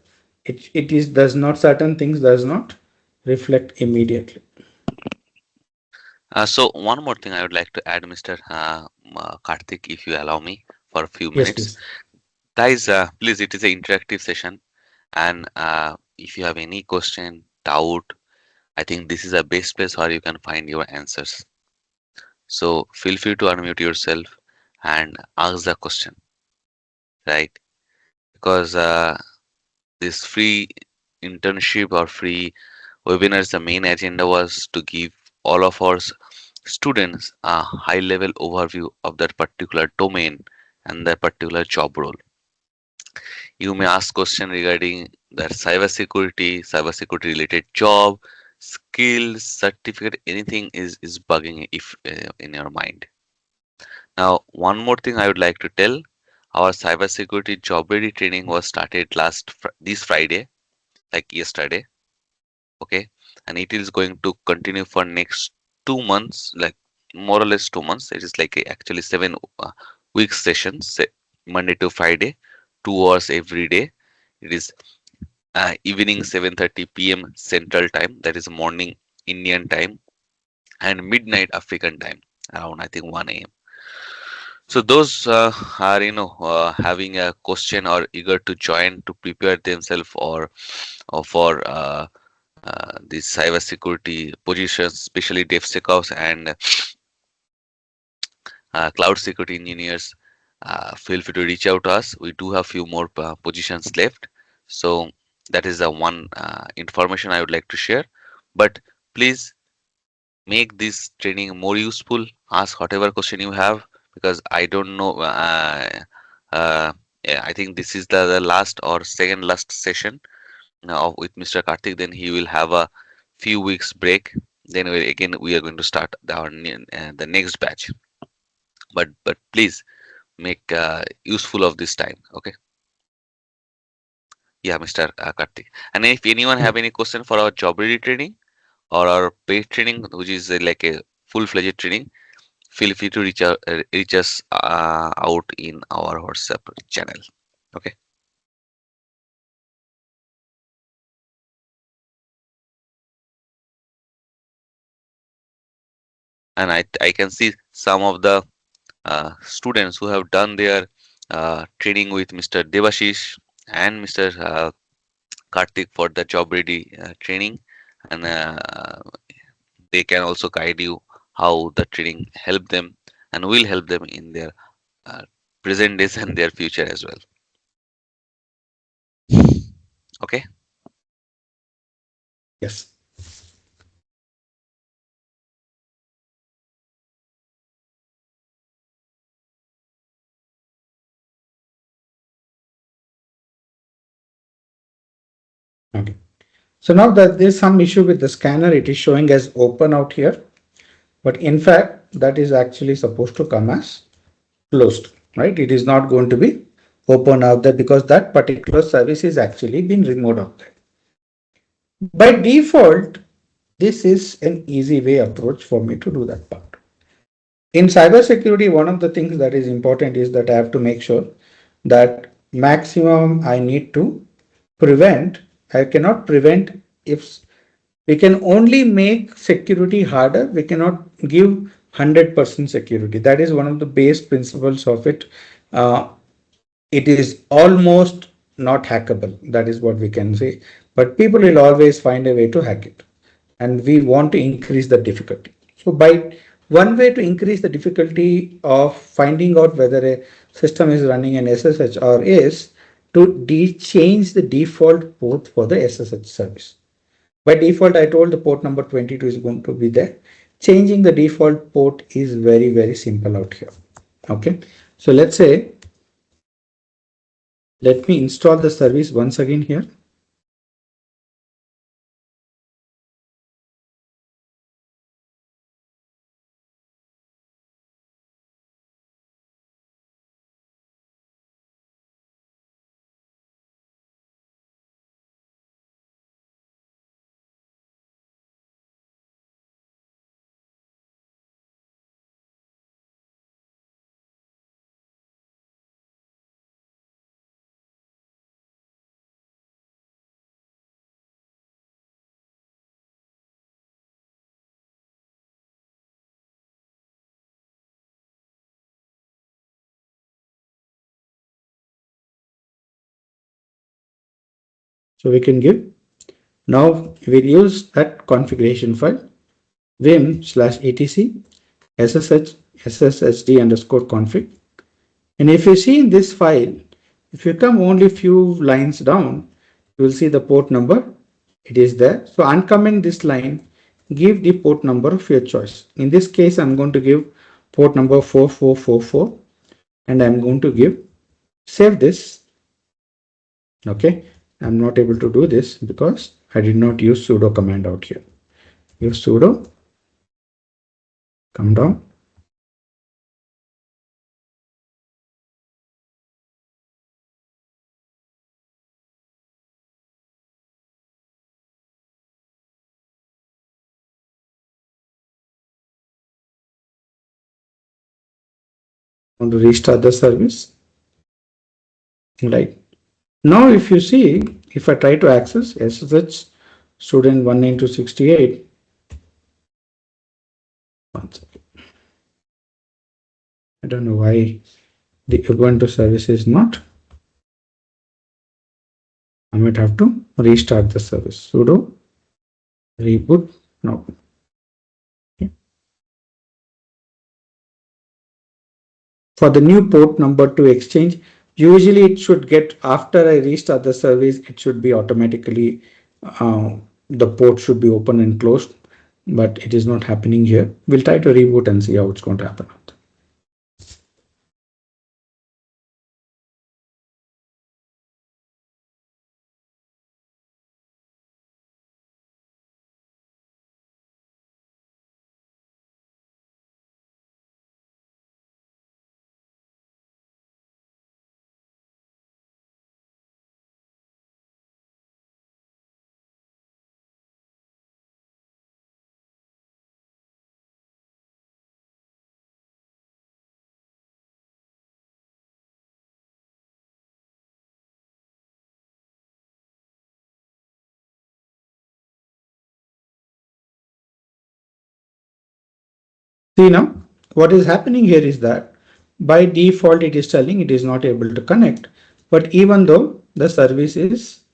It is does not certain things does not reflect immediately. So one more thing I would like to add, Mr. Karthik, if you allow me for a few Yes, minutes. please. Guys, please, it is an interactive session. And if you have any question, doubt, I think this is the best place where you can find your answers. So feel free to unmute yourself and ask the question, right? Because this free internship or free webinars, the main agenda was to give all of our students a high level overview of that particular domain and that particular job role. You may ask question regarding that cybersecurity related job, skills, certificate, anything is bugging if in your mind. Now, one more thing I would like to tell, our cybersecurity job ready training was started this Friday, like yesterday. Okay, and it is going to continue for next 2 months, like more or less 2 months. It is like actually 7 weeks sessions, Monday to Friday, 2 hours every day. It is evening 7:30 p.m. Central Time, that is morning Indian time, and midnight African time, around I think 1 a.m. So those are having a question or eager to join to prepare themselves or for these cybersecurity positions, especially DevSecOps and cloud security engineers, feel free to reach out to us. We do have few more positions left. So that is the one information I would like to share. But please make this training more useful. Ask whatever question you have, because I don't know. Yeah, I think this is the last or second last session now with Mr. Karthik. Then he will have a few weeks break. Then we are going to start the next batch. But please make useful of this time. Okay. Yeah, Mr. Karthik. And if anyone have any question for our job ready training or our paid training, which is like a full-fledged training, feel free to reach us out in our WhatsApp channel. Okay. And I can see some of the students who have done their training with Mr. Devashish and Mr. Karthik for the job ready training, and they can also guide you how the training help them and will help them in their uh, present days and their future as well. Okay. Yes. Okay. So now that there's some issue with the scanner, it is showing as open out here, but in fact, that is actually supposed to come as closed, right? It is not going to be open out there because that particular service is actually being removed out there. By default, this is an easy way approach for me to do that part. In cybersecurity, one of the things that is important is that I have to make sure that maximum I need to prevent. I cannot prevent if we can only make security harder. We cannot give 100% security. That is one of the base principles of it. Uh, it is almost not hackable. That is what we can say. But people will always find a way to hack it. And we want to increase the difficulty. So by one way to increase the difficulty of finding out whether a system is running an SSH or is to change the default port for the SSH service. By default, I told the port number 22 is going to be there. Changing the default port is very, very simple out here. Okay. So let's say, let me install the service once again here. So we can give, now we'll use that configuration file, vim/etc sshd underscore config. And if you see in this file, if you come only few lines down, you will see the port number. It is there. So uncomment this line, give the port number of your choice. In this case, I'm going to give port number 4444 and I'm going to give, save this. Okay. I'm not able to do this because I did not use sudo command out here. Use sudo, come down. Want to restart the service. Right. Now, if you see, if I try to access SSH student 192.68, I don't know why the Ubuntu service is not. I might have to restart the service. Sudo Reboot now. Okay. For the new port number to exchange, usually it should get, after I restart the service, it should be automatically, the port should be open and closed, but it is not happening here. We'll try to reboot and see how it's going to happen. See now, what is happening here is that by default it is telling it is not able to connect, but even though the service is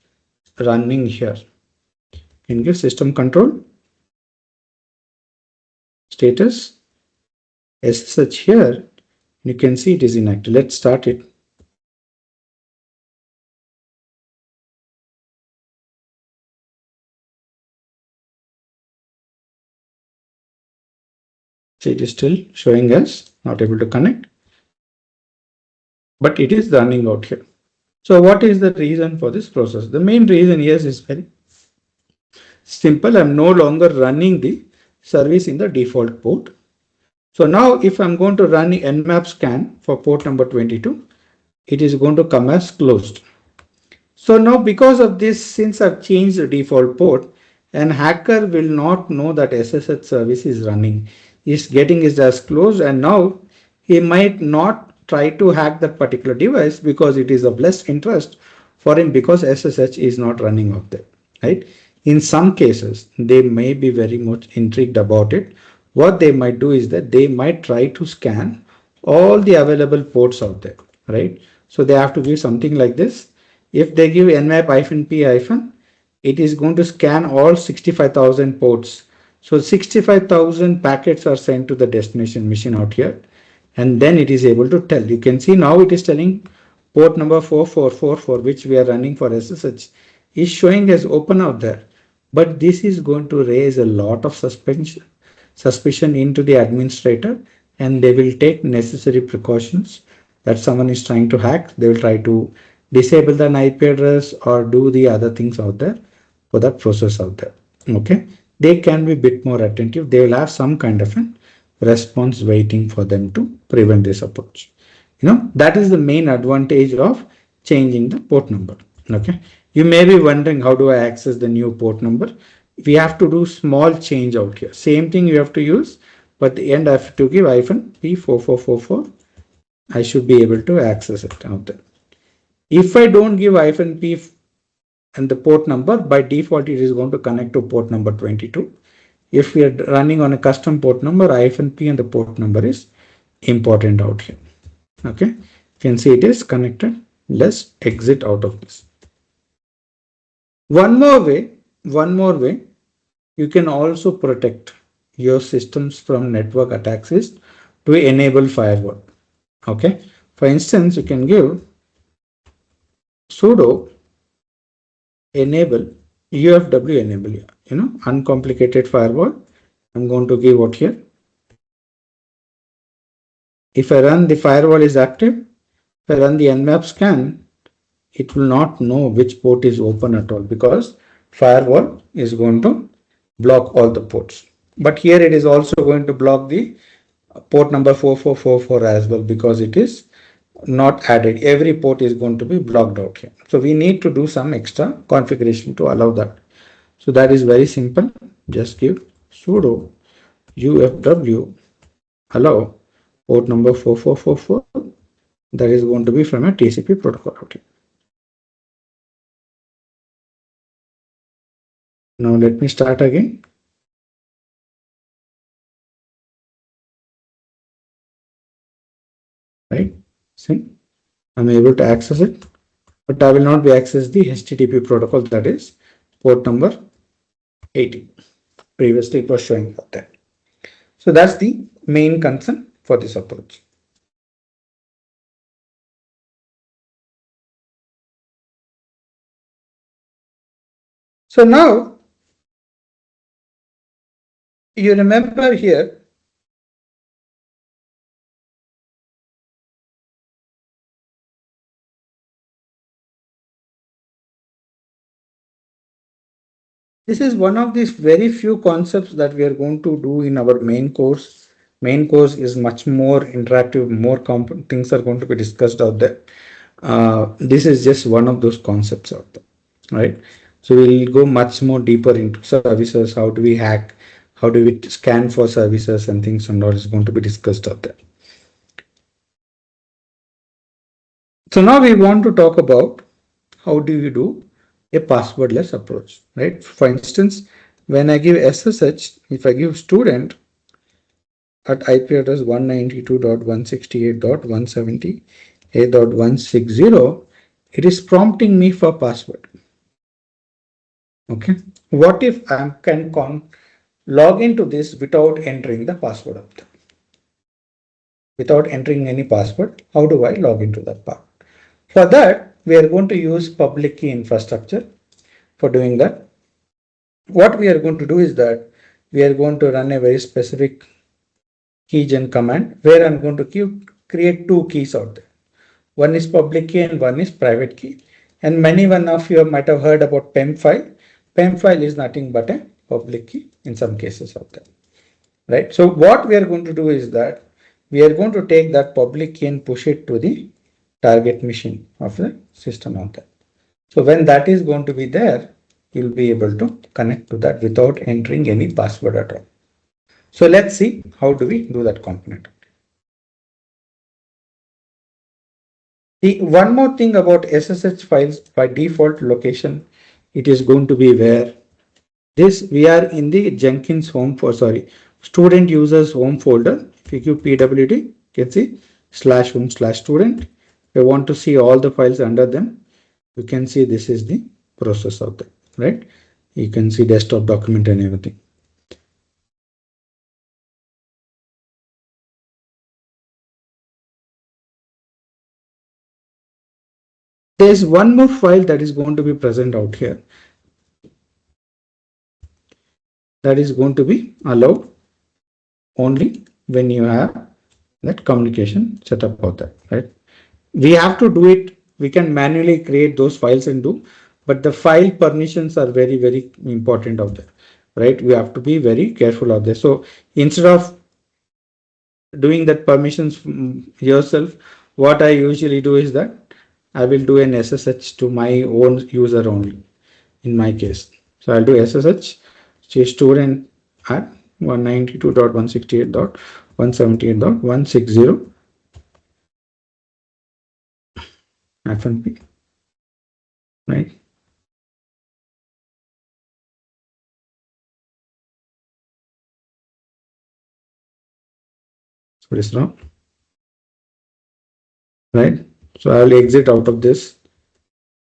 running here, you can give system control, status, SSH here, you can see it is inactive. Let's start it. So it is still showing us not able to connect, but it is running out here. So what is the reason for this process? The main reason, yes, is very simple. I'm no longer running the service in the default port. So now if I'm going to run the nmap scan for port number 22, it is going to come as closed. So now because of this, since I've changed the default port, an hacker will not know that SSH service is running. He's getting it as closed, and now he might not try to hack that particular device because it is of less interest for him because SSH is not running out there, right? In some cases, they may be very much intrigued about it. What they might do is that they might try to scan all the available ports out there, right? So they have to give something like this. If they give nmap-p-, it is going to scan all 65,000 ports. So 65,000 packets are sent to the destination machine out here, and then it is able to tell. You can see now it is telling port number 4444 for which we are running for SSH is showing as open out there. But this is going to raise a lot of suspicion into the administrator, and they will take necessary precautions that someone is trying to hack. They will try to disable the IP address or do the other things out there for that process out there. Okay, they can be a bit more attentive. They will have some kind of a response waiting for them to prevent this approach. That is the main advantage of changing the port number. Okay, you may be wondering, how do I access the new port number? We have to do small change out here. Same thing you have to use, but at the end I have to give -p4444. I should be able to access it out there. If I don't give -p and the port number, by default it is going to connect to port number 22. If we are running on a custom port number, -p and the port number is important out here. Okay, you can see it is connected. Let's exit out of this. One more way you can also protect your systems from network attacks is to enable firewall. Okay, for instance, you can give sudo enable UFW enable, uncomplicated firewall. I'm going to give what here. If I run the firewall is active, if I run the nmap scan, it will not know which port is open at all because firewall is going to block all the ports. But here it is also going to block the port number 4444 as well because it is not added. Every port is going to be blocked out here. So we need to do some extra configuration to allow that. So that is very simple. Just give sudo UFW allow port number 4444. That is going to be from a TCP protocol out here. Now let me start again. Right? See, I'm able to access it, but I will not be access the HTTP protocol, that is port number 80. Previously it was showing up there. So that's the main concern for this approach. So now you remember here, this is one of these very few concepts that we are going to do in our main course. Main course is much more interactive, more things are going to be discussed out there. This is just one of those concepts out there, right? So we'll go much more deeper into services. How do we hack? How do we scan for services and things and all is going to be discussed out there. So now we want to talk about how do you do a passwordless approach, right? For instance, when I give SSH, if I give student at IP address 192.168.170.8.160, it is prompting me for password. Okay. What if I can log into this without entering the password of them? Without entering any password, how do I log into that part? For that, we are going to use public key infrastructure for doing that. What we are going to do is that we are going to run a very specific keygen command where I'm going to create two keys out there. One is public key and one is private key. And many one of you might have heard about PEM file. PEM file is nothing but a public key in some cases out there, right? So what we are going to do is that we are going to take that public key and push it to the target machine of the system out there. So when that is going to be there, you'll be able to connect to that without entering any password at all. So let's see how do we do that component. One more thing about SSH files, by default location, it is going to be where we are in the Jenkins home student users home folder. If you give pwd, you can see /home/student. We want to see all the files under them. You can see this is the process of that, right? You can see desktop document and everything. There's one more file that is going to be present out here. That is going to be allowed only when you have that communication set up out there, right? We have to do it. We can manually create those files and do, but the file permissions are very, very important out there, right? We have to be very careful out there. So instead of doing that permissions yourself, what I usually do is that I will do an SSH to my own user only in my case. So I'll do SSH student at 192.168.178.160 -p, right? So it's now, right? So I'll exit out of this.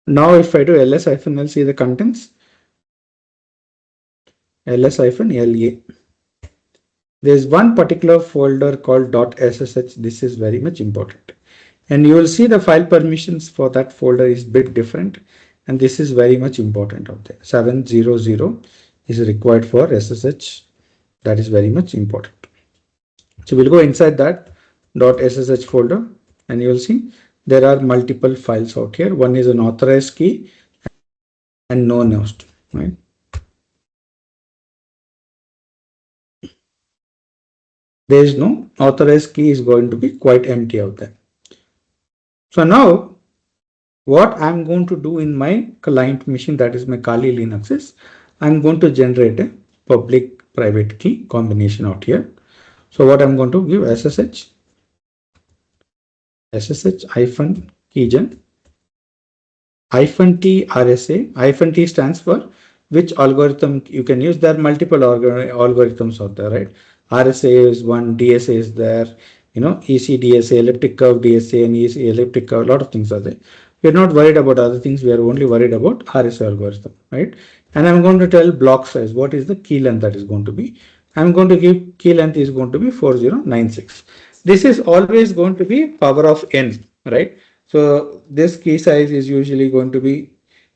Now if I do ls-l, see the contents, ls-la. There's one particular folder called .ssh. This is very much important. And you will see the file permissions for that folder is bit different. And this is very much important out there. 700 is required for SSH. That is very much important. So we'll go inside that .ssh folder and you will see there are multiple files out here. One is an authorized key and no host, right? There is no authorized key is going to be quite empty out there. So now what I'm going to do in my client machine, that is my Kali Linux, is I'm going to generate a public private key combination out here. So what I'm going to give SSH -keygen -t RSA. -t stands for which algorithm you can use. There are multiple algorithms out there, right? RSA is one, DSA is there, ECDSA, elliptic curve DSA, and EC elliptic curve, a lot of things are there. We are not worried about other things. We are only worried about RSA algorithm, right? and I'm going to tell block size. What is the key length that is going to be? I'm going to give key length is going to be 4096. This is always going to be power of n, right? So this key size is usually going to be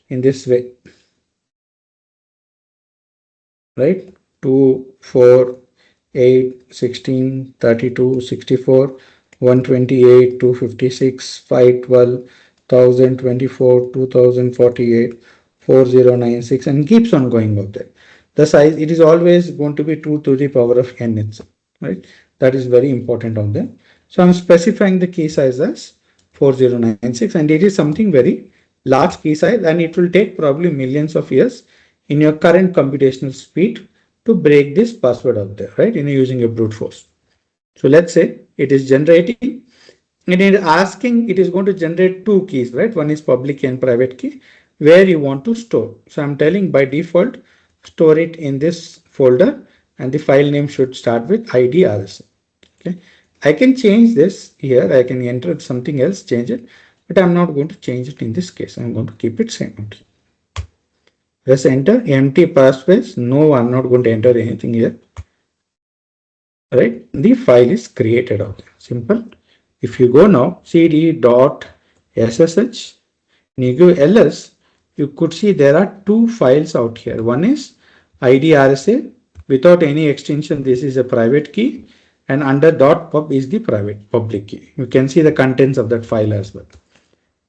in this way, right? 2, 4, 8, 16, 32, 64, 128, 256, 512, 1024, 2048, 4096, and keeps on going up there. The size, it is always going to be 2 to the power of n itself, right? That is very important on them. So I'm specifying the key size as 4096, and it is something very large key size, and it will take probably millions of years in your current computational speed to break this password out there, right? Using a brute force. So let's say it is generating, and it is asking, it is going to generate two keys, right? One is public and private key where you want to store. So I'm telling by default, store it in this folder, and the file name should start with ID RSA. Okay. I can change this here. I can enter something else, change it, but I'm not going to change it in this case. I'm going to keep it same. Press enter, empty passphrase. No, I'm not going to enter anything here. Right? The file is created out there. Simple. If you go now, cd.ssh, and you give ls, you could see there are two files out here. One is IDRSA without any extension. This is a private key, and under .pub is the private public key. You can see the contents of that file as well.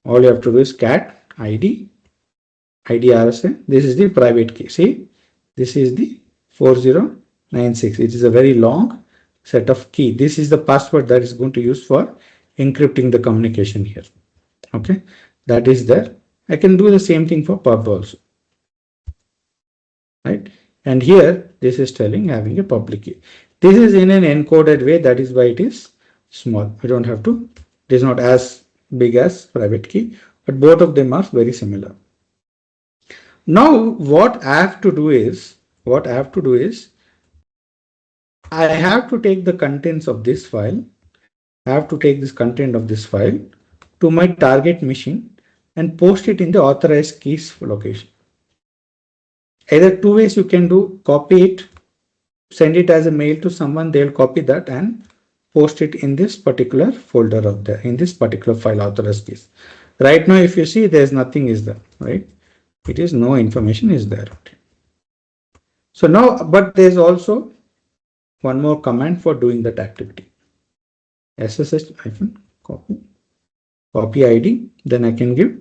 All you have to do is cat ID IDRSA. This is the private key. See, this is the 4096. It is a very long set of key. This is the password that is going to use for encrypting the communication here. Okay, that is there. I can do the same thing for pub also, right? And here this is telling having a public key. This is in an encoded way. That is why it is small. We don't have to. It is not as big as private key, but both of them are very similar. Now what I have to do is, I have to take the contents of this file. I have to take this content of this file to my target machine and post it in the authorized keys location. Either two ways you can do: copy it, send it as a mail to someone, they'll copy that and post it in this particular folder out there, in this particular file authorized keys. Right now, if you see, there's nothing is there, right? It is no information is there. So now, but there's also one more command for doing that activity. SSH-copy ID, then I can give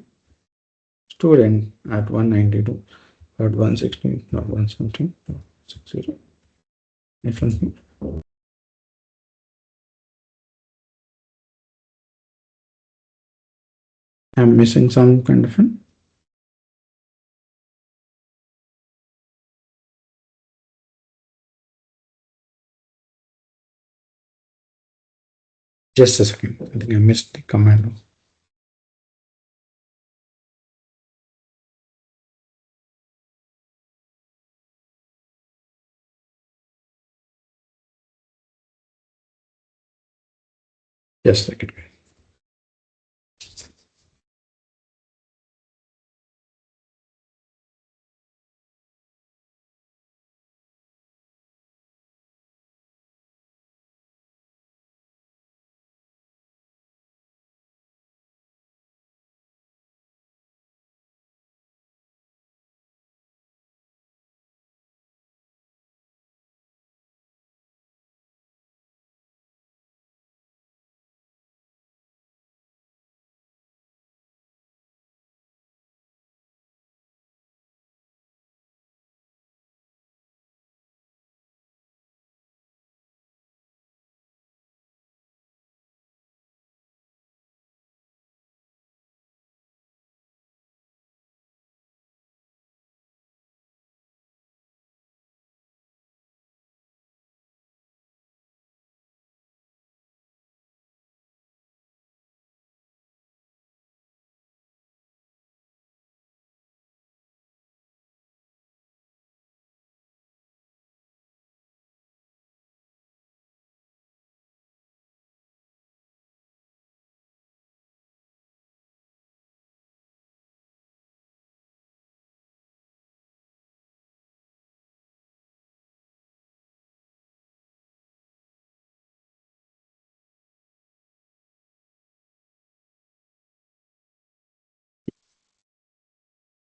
student at 192.116.117.60. I'm missing some kind of an. Just a second. I think I missed the command. Just a second.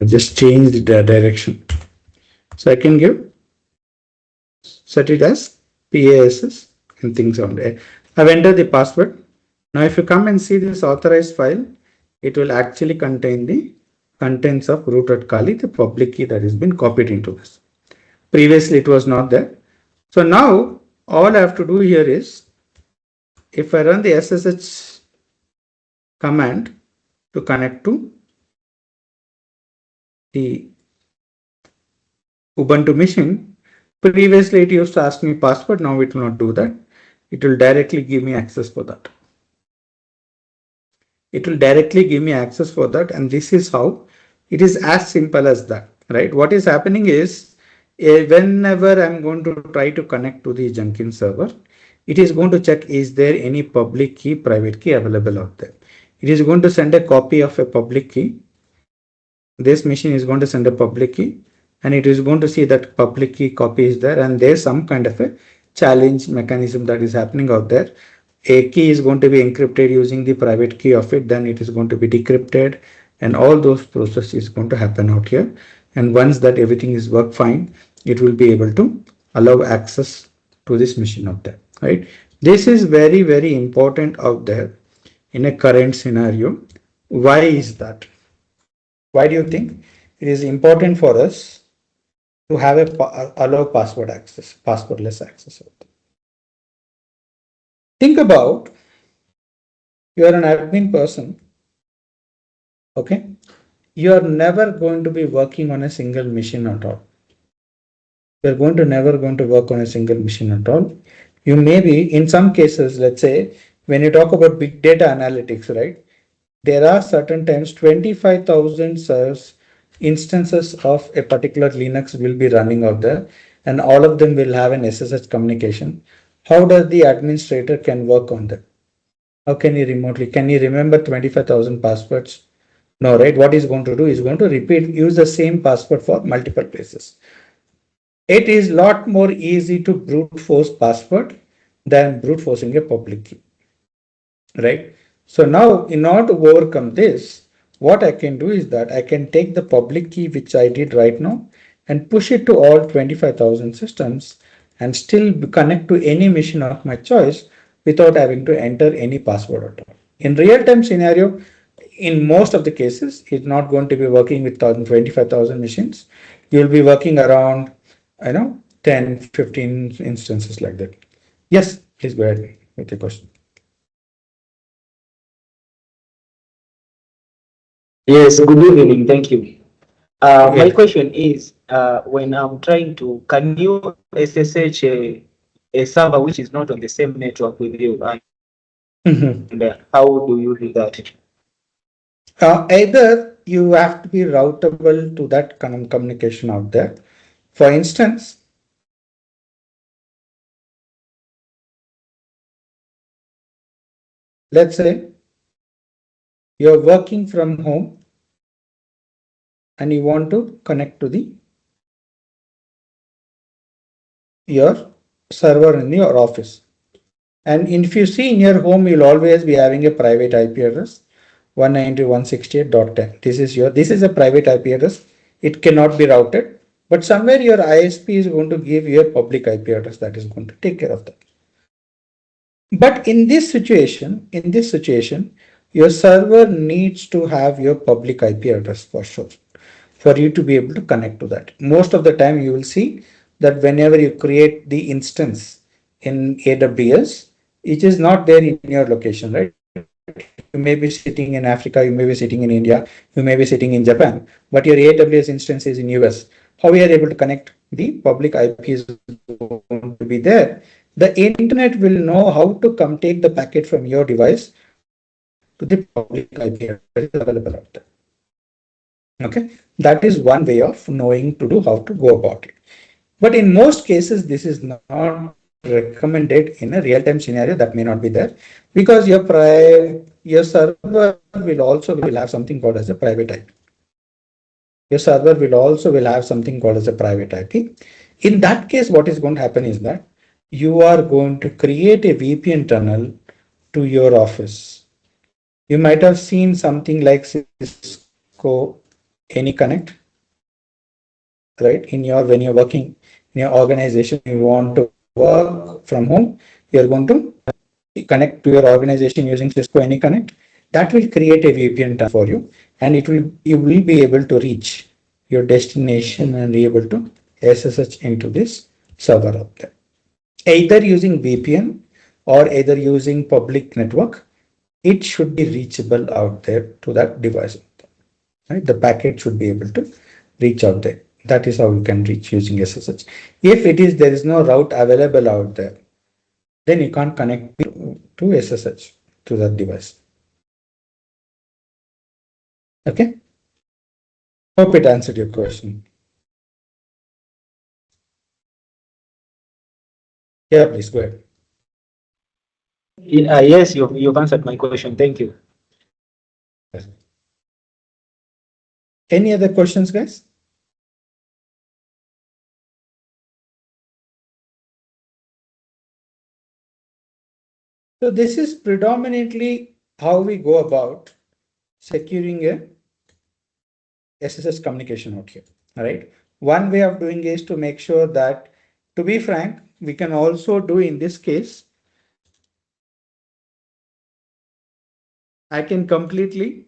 just change the direction. So I can give set it as PASS and things on there. I've entered the password. Now if you come and see this authorized file, it will actually contain the contents of root.kali, the public key that has been copied into this. Previously it was not there. So now all I have to do here is, if I run the SSH command to connect to the Ubuntu machine, previously it used to ask me password, now it will not do that. It will directly give me access for that. It will directly give me access for that, and this is how it is, as simple as that, right? What is happening is, whenever I'm going to try to connect to the Jenkins server, it is going to check is there any public key, private key available out there. It is going to send a copy of a public key. This machine is going to send a public key, and it is going to see that public key copy is there, and there's some kind of a challenge mechanism that is happening out there. A key is going to be encrypted using the private key of it, then it is going to be decrypted, and all those processes is going to happen out here. And once that everything is work fine, it will be able to allow access to this machine out there, right? This is very, very important out there in a current scenario. Why is that? Why do you think it is important for us to have a allow password access, passwordless access? Think about, you are an admin person, okay? You are never going to be working on a single machine at all. You are never going to work on a single machine at all. You may be, in some cases, let's say, when you talk about big data analytics, right? There are certain times 25,000 servers instances of a particular Linux will be running out there, and all of them will have an SSH communication. How does the administrator can work on that? How can he remotely? Can he remember 25,000 passwords? No, right? What he's going to do is going to repeat, use the same password for multiple places. It is a lot more easy to brute force password than brute forcing a public key, right? So now in order to overcome this, what I can do is that I can take the public key, which I did right now, and push it to all 25,000 systems and still connect to any machine of my choice without having to enter any password at all. In real-time scenario, in most of the cases, it's not going to be working with 25,000 machines. You'll be working around, 10, 15 instances like that. Yes, please go ahead with your question. Yes, good evening. Thank you. My Yes. question is, when I'm trying to, can you SSH a server which is not on the same network with you, and how do you do that? Either you have to be routable to that communication out there. For instance, let's say you're working from home and you want to connect to your server in your office. And if you see in your home, you'll always be having a private IP address, 192.168.10. This is a private IP address. It cannot be routed, but somewhere your ISP is going to give you a public IP address that is going to take care of that. But in this situation, your server needs to have your public IP address for sure, for you to be able to connect to that. Most of the time you will see that whenever you create the instance in AWS, it is not there in your location, right? You may be sitting in Africa, you may be sitting in India, you may be sitting in Japan, but your AWS instance is in US. How we are able to connect? The public IP is going to be there. The internet will know how to come take the packet from your device to the public IP address available out there. Okay, that is one way of knowing to do how to go about it. But in most cases, this is not recommended in a real-time scenario. That may not be there because your server will have something called as a private IP. Your server will have something called as a private IP. In that case, what is going to happen is that you are going to create a VPN tunnel to your office. You might have seen something like Cisco any connect, right? When you're working in your organization, you want to work from home, you're going to connect to your organization using Cisco AnyConnect. That will create a VPN for you, and you will be able to reach your destination and be able to SSH into this server out there. Either using VPN or either using public network, it should be reachable out there to that device. Right? The packet should be able to reach out there. That is how you can reach using SSH. If there is no route available out there, then you can't connect to SSH to that device. Okay. Hope it answered your question. Yeah, please go ahead. Yes, you've answered my question. Thank you. Any other questions, guys? So this is predominantly how we go about securing a SSH communication out here. All right. One way of doing is to make sure that, to be frank, we can also do in this case, I can completely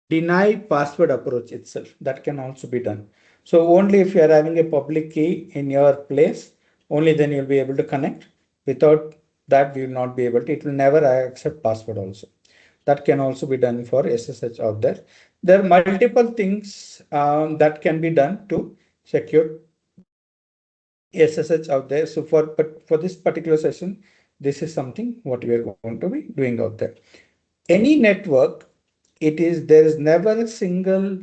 deny password approach itself. That can also be done. So only if you are having a public key in your place, only then you'll be able to connect. Without that, we will not be able to. It will never accept password also. That can also be done for SSH out there. There are multiple things that can be done to secure SSH out there. So but for this particular session, this is something what we are going to be doing out there. Any network, there is never a single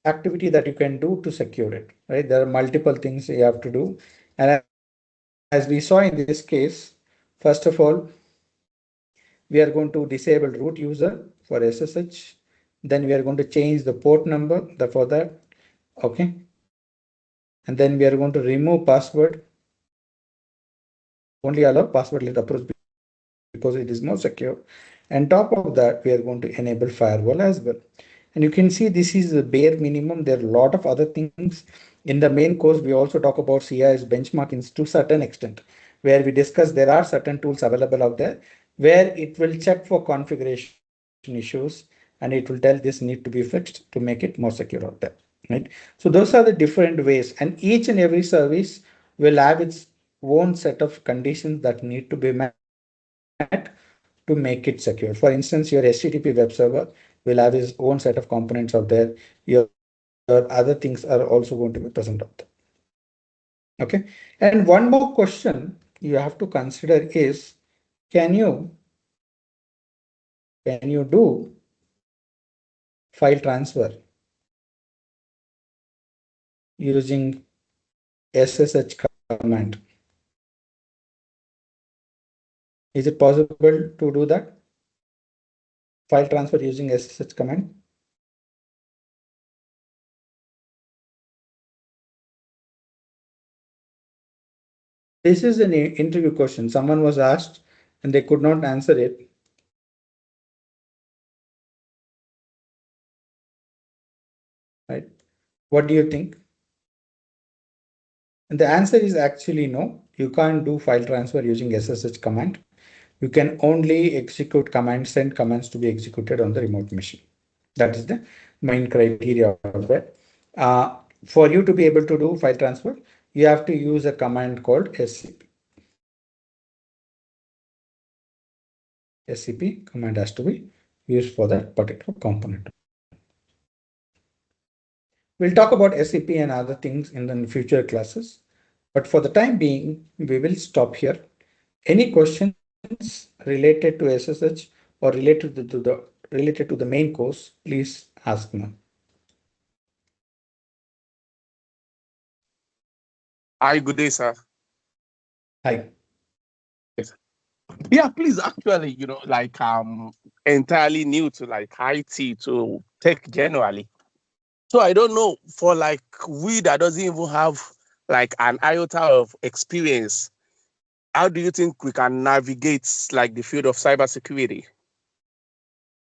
activity that you can do to secure it, right? There are multiple things you have to do. And as we saw in this case, first of all, we are going to disable root user for SSH. Then we are going to change the port number for that. Okay. And then we are going to remove password. Only allow passwordless approach because it is more secure. And top of that, we are going to enable firewall as well. And you can see this is the bare minimum. There are a lot of other things. In the main course, we also talk about CIS benchmarking to a certain extent, where we discuss there are certain tools available out there where it will check for configuration issues and it will tell this need to be fixed to make it more secure out there. Right? So those are the different ways, and each and every service will have its own set of conditions that need to be met to make it secure. For instance, your HTTP web server will have its own set of components out there. Your other things are also going to be present out there. Okay. And one more question you have to consider is, can you do file transfer using SSH command? Is it possible to do that? File transfer using SSH command? This is an interview question. Someone was asked and they could not answer it. Right? What do you think? And the answer is actually no. You can't do file transfer using SSH command. You can only execute commands, send commands to be executed on the remote machine. That is the main criteria of that. For you to be able to do file transfer, you have to use a command called SCP. SCP command has to be used for that particular component. We'll talk about SCP and other things in the future classes. But for the time being, we will stop here. Any questions related to SSH or related to the main course, please ask now. Hi, good day, sir. Hi. Yes. Yeah, please, actually, like I'm entirely new to like IT, to tech generally. So I don't know, for like we that doesn't even have like an iota of experience how do you think we can navigate like the field of cybersecurity?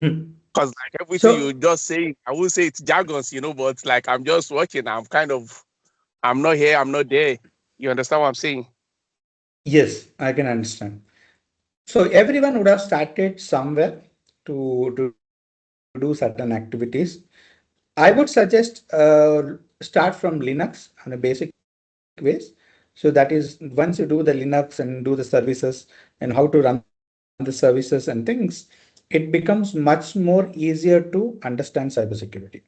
Hmm. Because like everything you So just say, I would say it's jargons, but like I'm just watching. I'm not here, I'm not there. You understand what I'm saying? yes, I can understand. So everyone would have started somewhere to do certain activities. I would suggest start from Linux on a basic ways. So that is once you do the Linux and do the services and how to run the services and things, it becomes much more easier to understand cybersecurity.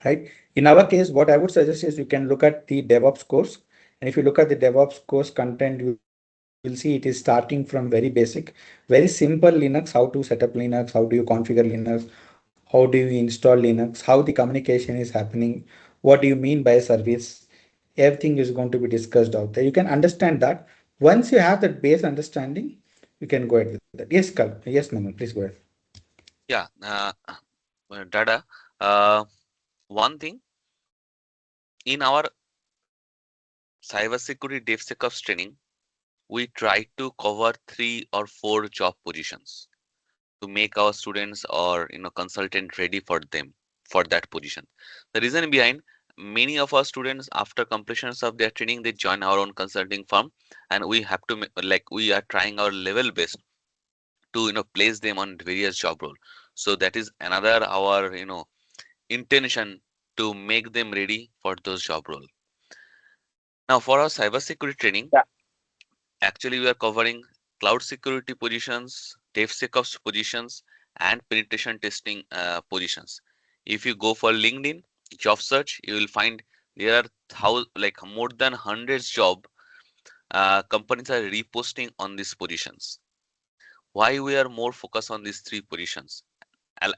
Right? In our case, what I would suggest is you can look at the DevOps course. And if you look at the DevOps course content, you will see it is starting from very basic, very simple Linux, how to set up Linux, how do you configure Linux, how do you install Linux, how the communication is happening, what do you mean by a service. Everything is going to be discussed out there. You can understand that. Once you have that base understanding, you can go ahead with that. Yes, yes, Naman, please go ahead. Yeah, Dada. Uh, One thing in our cybersecurity DevSecOps training, we try to cover 3 or 4 job positions to make our students or consultant ready for them for that position. The reason behind, many of our students after completions of their training they join our own consulting firm, and we have to like we are trying our level best to place them on various job role. So that is another our intention to make them ready for those job role. Now for our cybersecurity training, Yeah. actually we are covering cloud security positions, DevSecOps positions, and penetration testing positions. If you go for LinkedIn job search, you will find there are like more than hundreds job companies are reposting on these positions. Why we are more focused on these 3 positions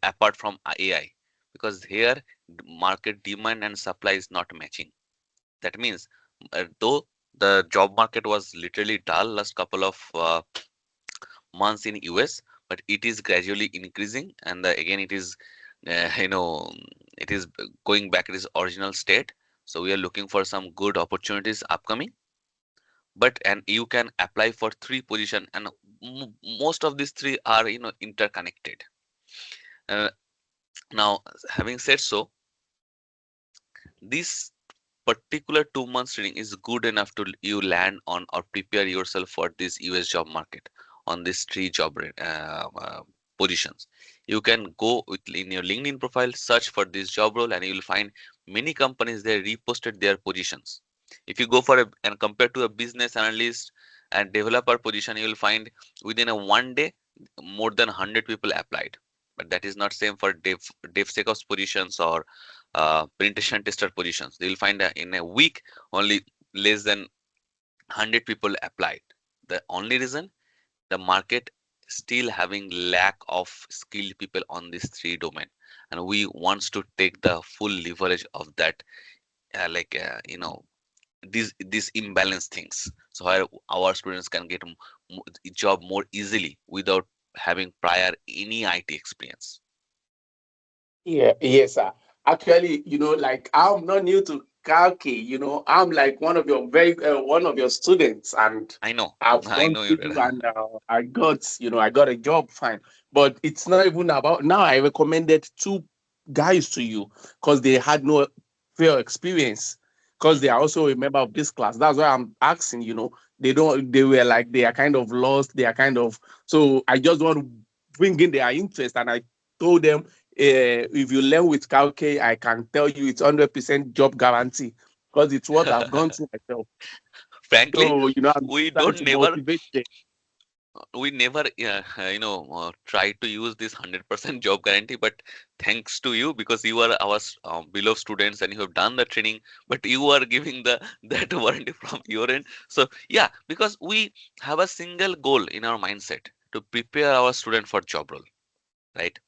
apart from AI? Because here market demand and supply is not matching. That means though the job market was literally dull last couple of months in US, but it is gradually increasing, and again it is you know it is going back to its original state. So we are looking for some good opportunities upcoming. But and you can apply for 3 position, and most of these 3 are interconnected. Uh, Now, having said so, this particular 2 months training is good enough to you land on or prepare yourself for this US job market on these 3 job positions. You can go in your LinkedIn profile, search for this job role, and you will find many companies they reposted their positions. If you go for and compare to a business analyst and developer position, you will find within a 1 day more than 100 people applied. But that is not same for DevSecOps positions or penetration tester positions. They will find that in a week only less than 100 people applied. The only reason, the market still having lack of skilled people on these 3 domain, and we wants to take the full leverage of that, like these imbalance things, so our students can get job more easily without having prior any IT experience. Yeah, yes, sir. Actually, like I'm not new to Kalkey, I'm like one of your students, and I know. I've I gone know you. through and I got a job fine. But it's not even about now. I recommended 2 guys to you because they had no fair experience because they are also a member of this class. That's why I'm asking, they were like, they are kind of lost. They are kind of, so I just want to bring in their interest, and I told them if you learn with Kalkey, I can tell you it's 100% job guarantee because it's what I've gone through myself. Frankly, So, I'm we trying don't to never motivate them. we never try to use this 100% job guarantee, but thanks to you, because you are our beloved students and you have done the training, but you are giving the that warranty from your end. So yeah, because we have a single goal in our mindset to prepare our student for job role, right?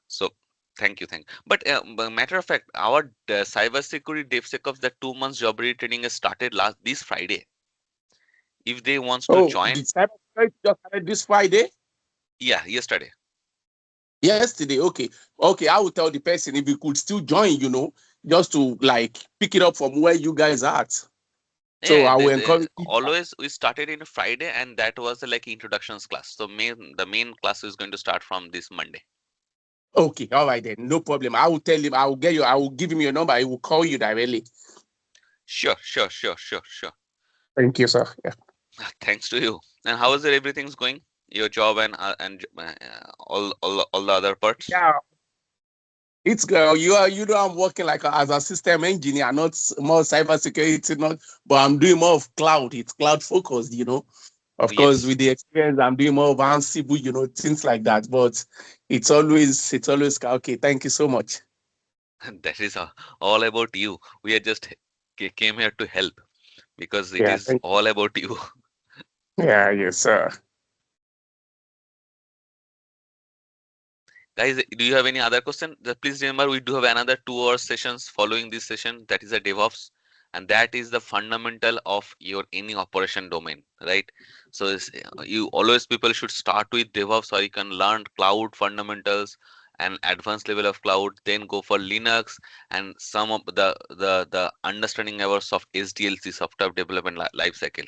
So thank you. But matter of fact, our cybersecurity DevSecOps, that 2 months job ready training has started last this Friday. If they wants to Oh, the join, cyber just started this Friday? yeah, yesterday. Yesterday. Okay. Okay. I will tell the person if he could still join, just to like pick it up from where you guys are at. So Yeah, I will encourage you. always we started in a Friday, and that was like introductions class. So the main class is going to start from this Monday. Okay, all right then, no problem. I will tell him. I will get you. I will give him your number. He will call you directly. Sure, sure, sure, sure, sure. Thank you, sir. Yeah. Thanks to you. And how is it? Everything's going? Your job and all the other parts. Yeah, it's girl. You know I'm working like as a system engineer, not more cybersecurity, not. But I'm doing more of cloud. It's cloud focused. Of course, Yes, with the experience, I'm doing more of Ansible, things like that. But it's always okay. Thank you so much. that is all about you. We are just came here to help because it Yeah. is all about you. Yeah. Yes, sir. Guys, do you have any other question? Please remember, we do have another 2 hour sessions following this session. That is a DevOps, and that is the fundamental of your any operation domain, right? So you always people should start with DevOps, so you can learn cloud fundamentals and advanced level of cloud, then go for Linux and some of the understanding our SDLC, software development lifecycle.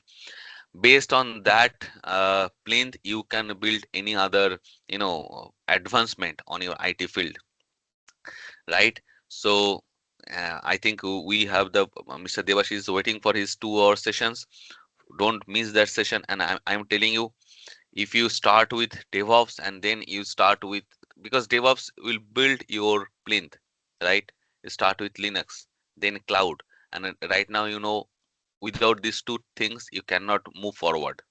Based on that plinth, you can build any other advancement on your IT field, right? So I think we have the Mr. Devash is waiting for his 2 hour sessions. Don't miss that session. And I'm telling you, if you start with DevOps and then you start with, because DevOps will build your plinth, right? You start with Linux, then cloud, and right now without these two things you cannot move forward.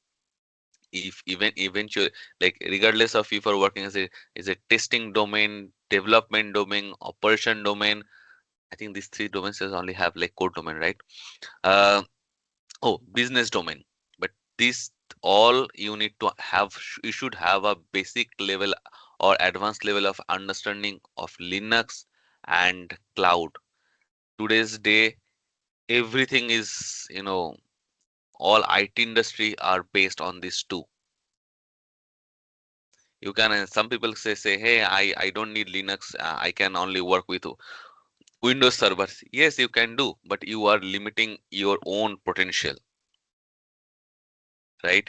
If even eventually, like regardless of if you're working as a testing domain, development domain, operation domain, I think these three domains only have like core domain, right? uh oh, business domain. But this all you need to have, you should have a basic level or advanced level of understanding of Linux and cloud. Today's day, everything is, all IT industry are based on these two. You can some people say, hey, I don't need Linux, I can only work with Windows servers. Yes, you can do, but you are limiting your own potential, right?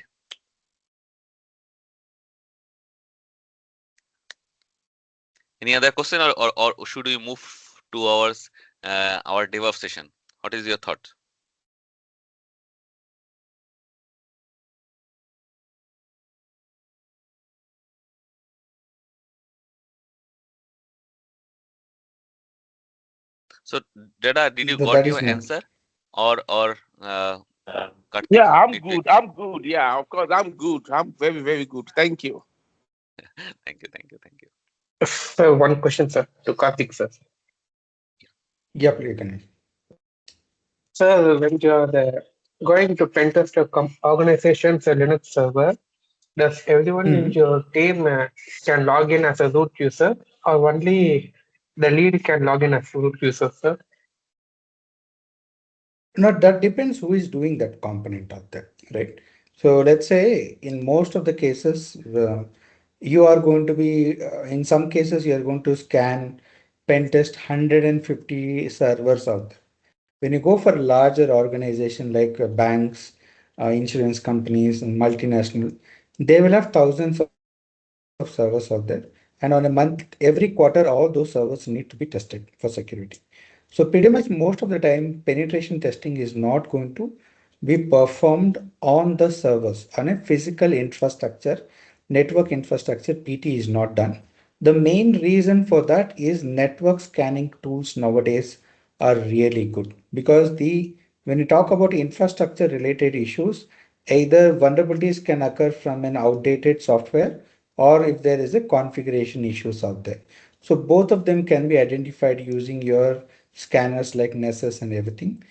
Any other question, or should we move to our DevOps session? What is your thought? So did you got That your is not. answer, or Yeah, Karthik I'm need to? good. I'm good. Yeah, of course, I'm good. I'm very, very good. Thank you. Thank you, thank you, thank you. So one question, sir, to Karthik, sir. Yep, you can. Sir, when you are going to pen test a organization's Linux server, does everyone in Mhm. your team can log in as a root user, or only the lead can log in as a root user, sir? No, that depends who is doing that component of that, right? So let's say in most of the cases, you are going to be, in some cases, you are going to scan, pen test 150 servers out there. When you go for a larger organization like banks, insurance companies, and multinational, they will have thousands of servers out there. And on a month, every quarter, all those servers need to be tested for security. So pretty much most of the time, penetration testing is not going to be performed on the servers. On a physical infrastructure, network infrastructure, PT is not done. The main reason for that is network scanning tools nowadays are really good because when you talk about infrastructure related issues, either vulnerabilities can occur from an outdated software or if there is a configuration issues out there. So both of them can be identified using your scanners like Nessus and everything.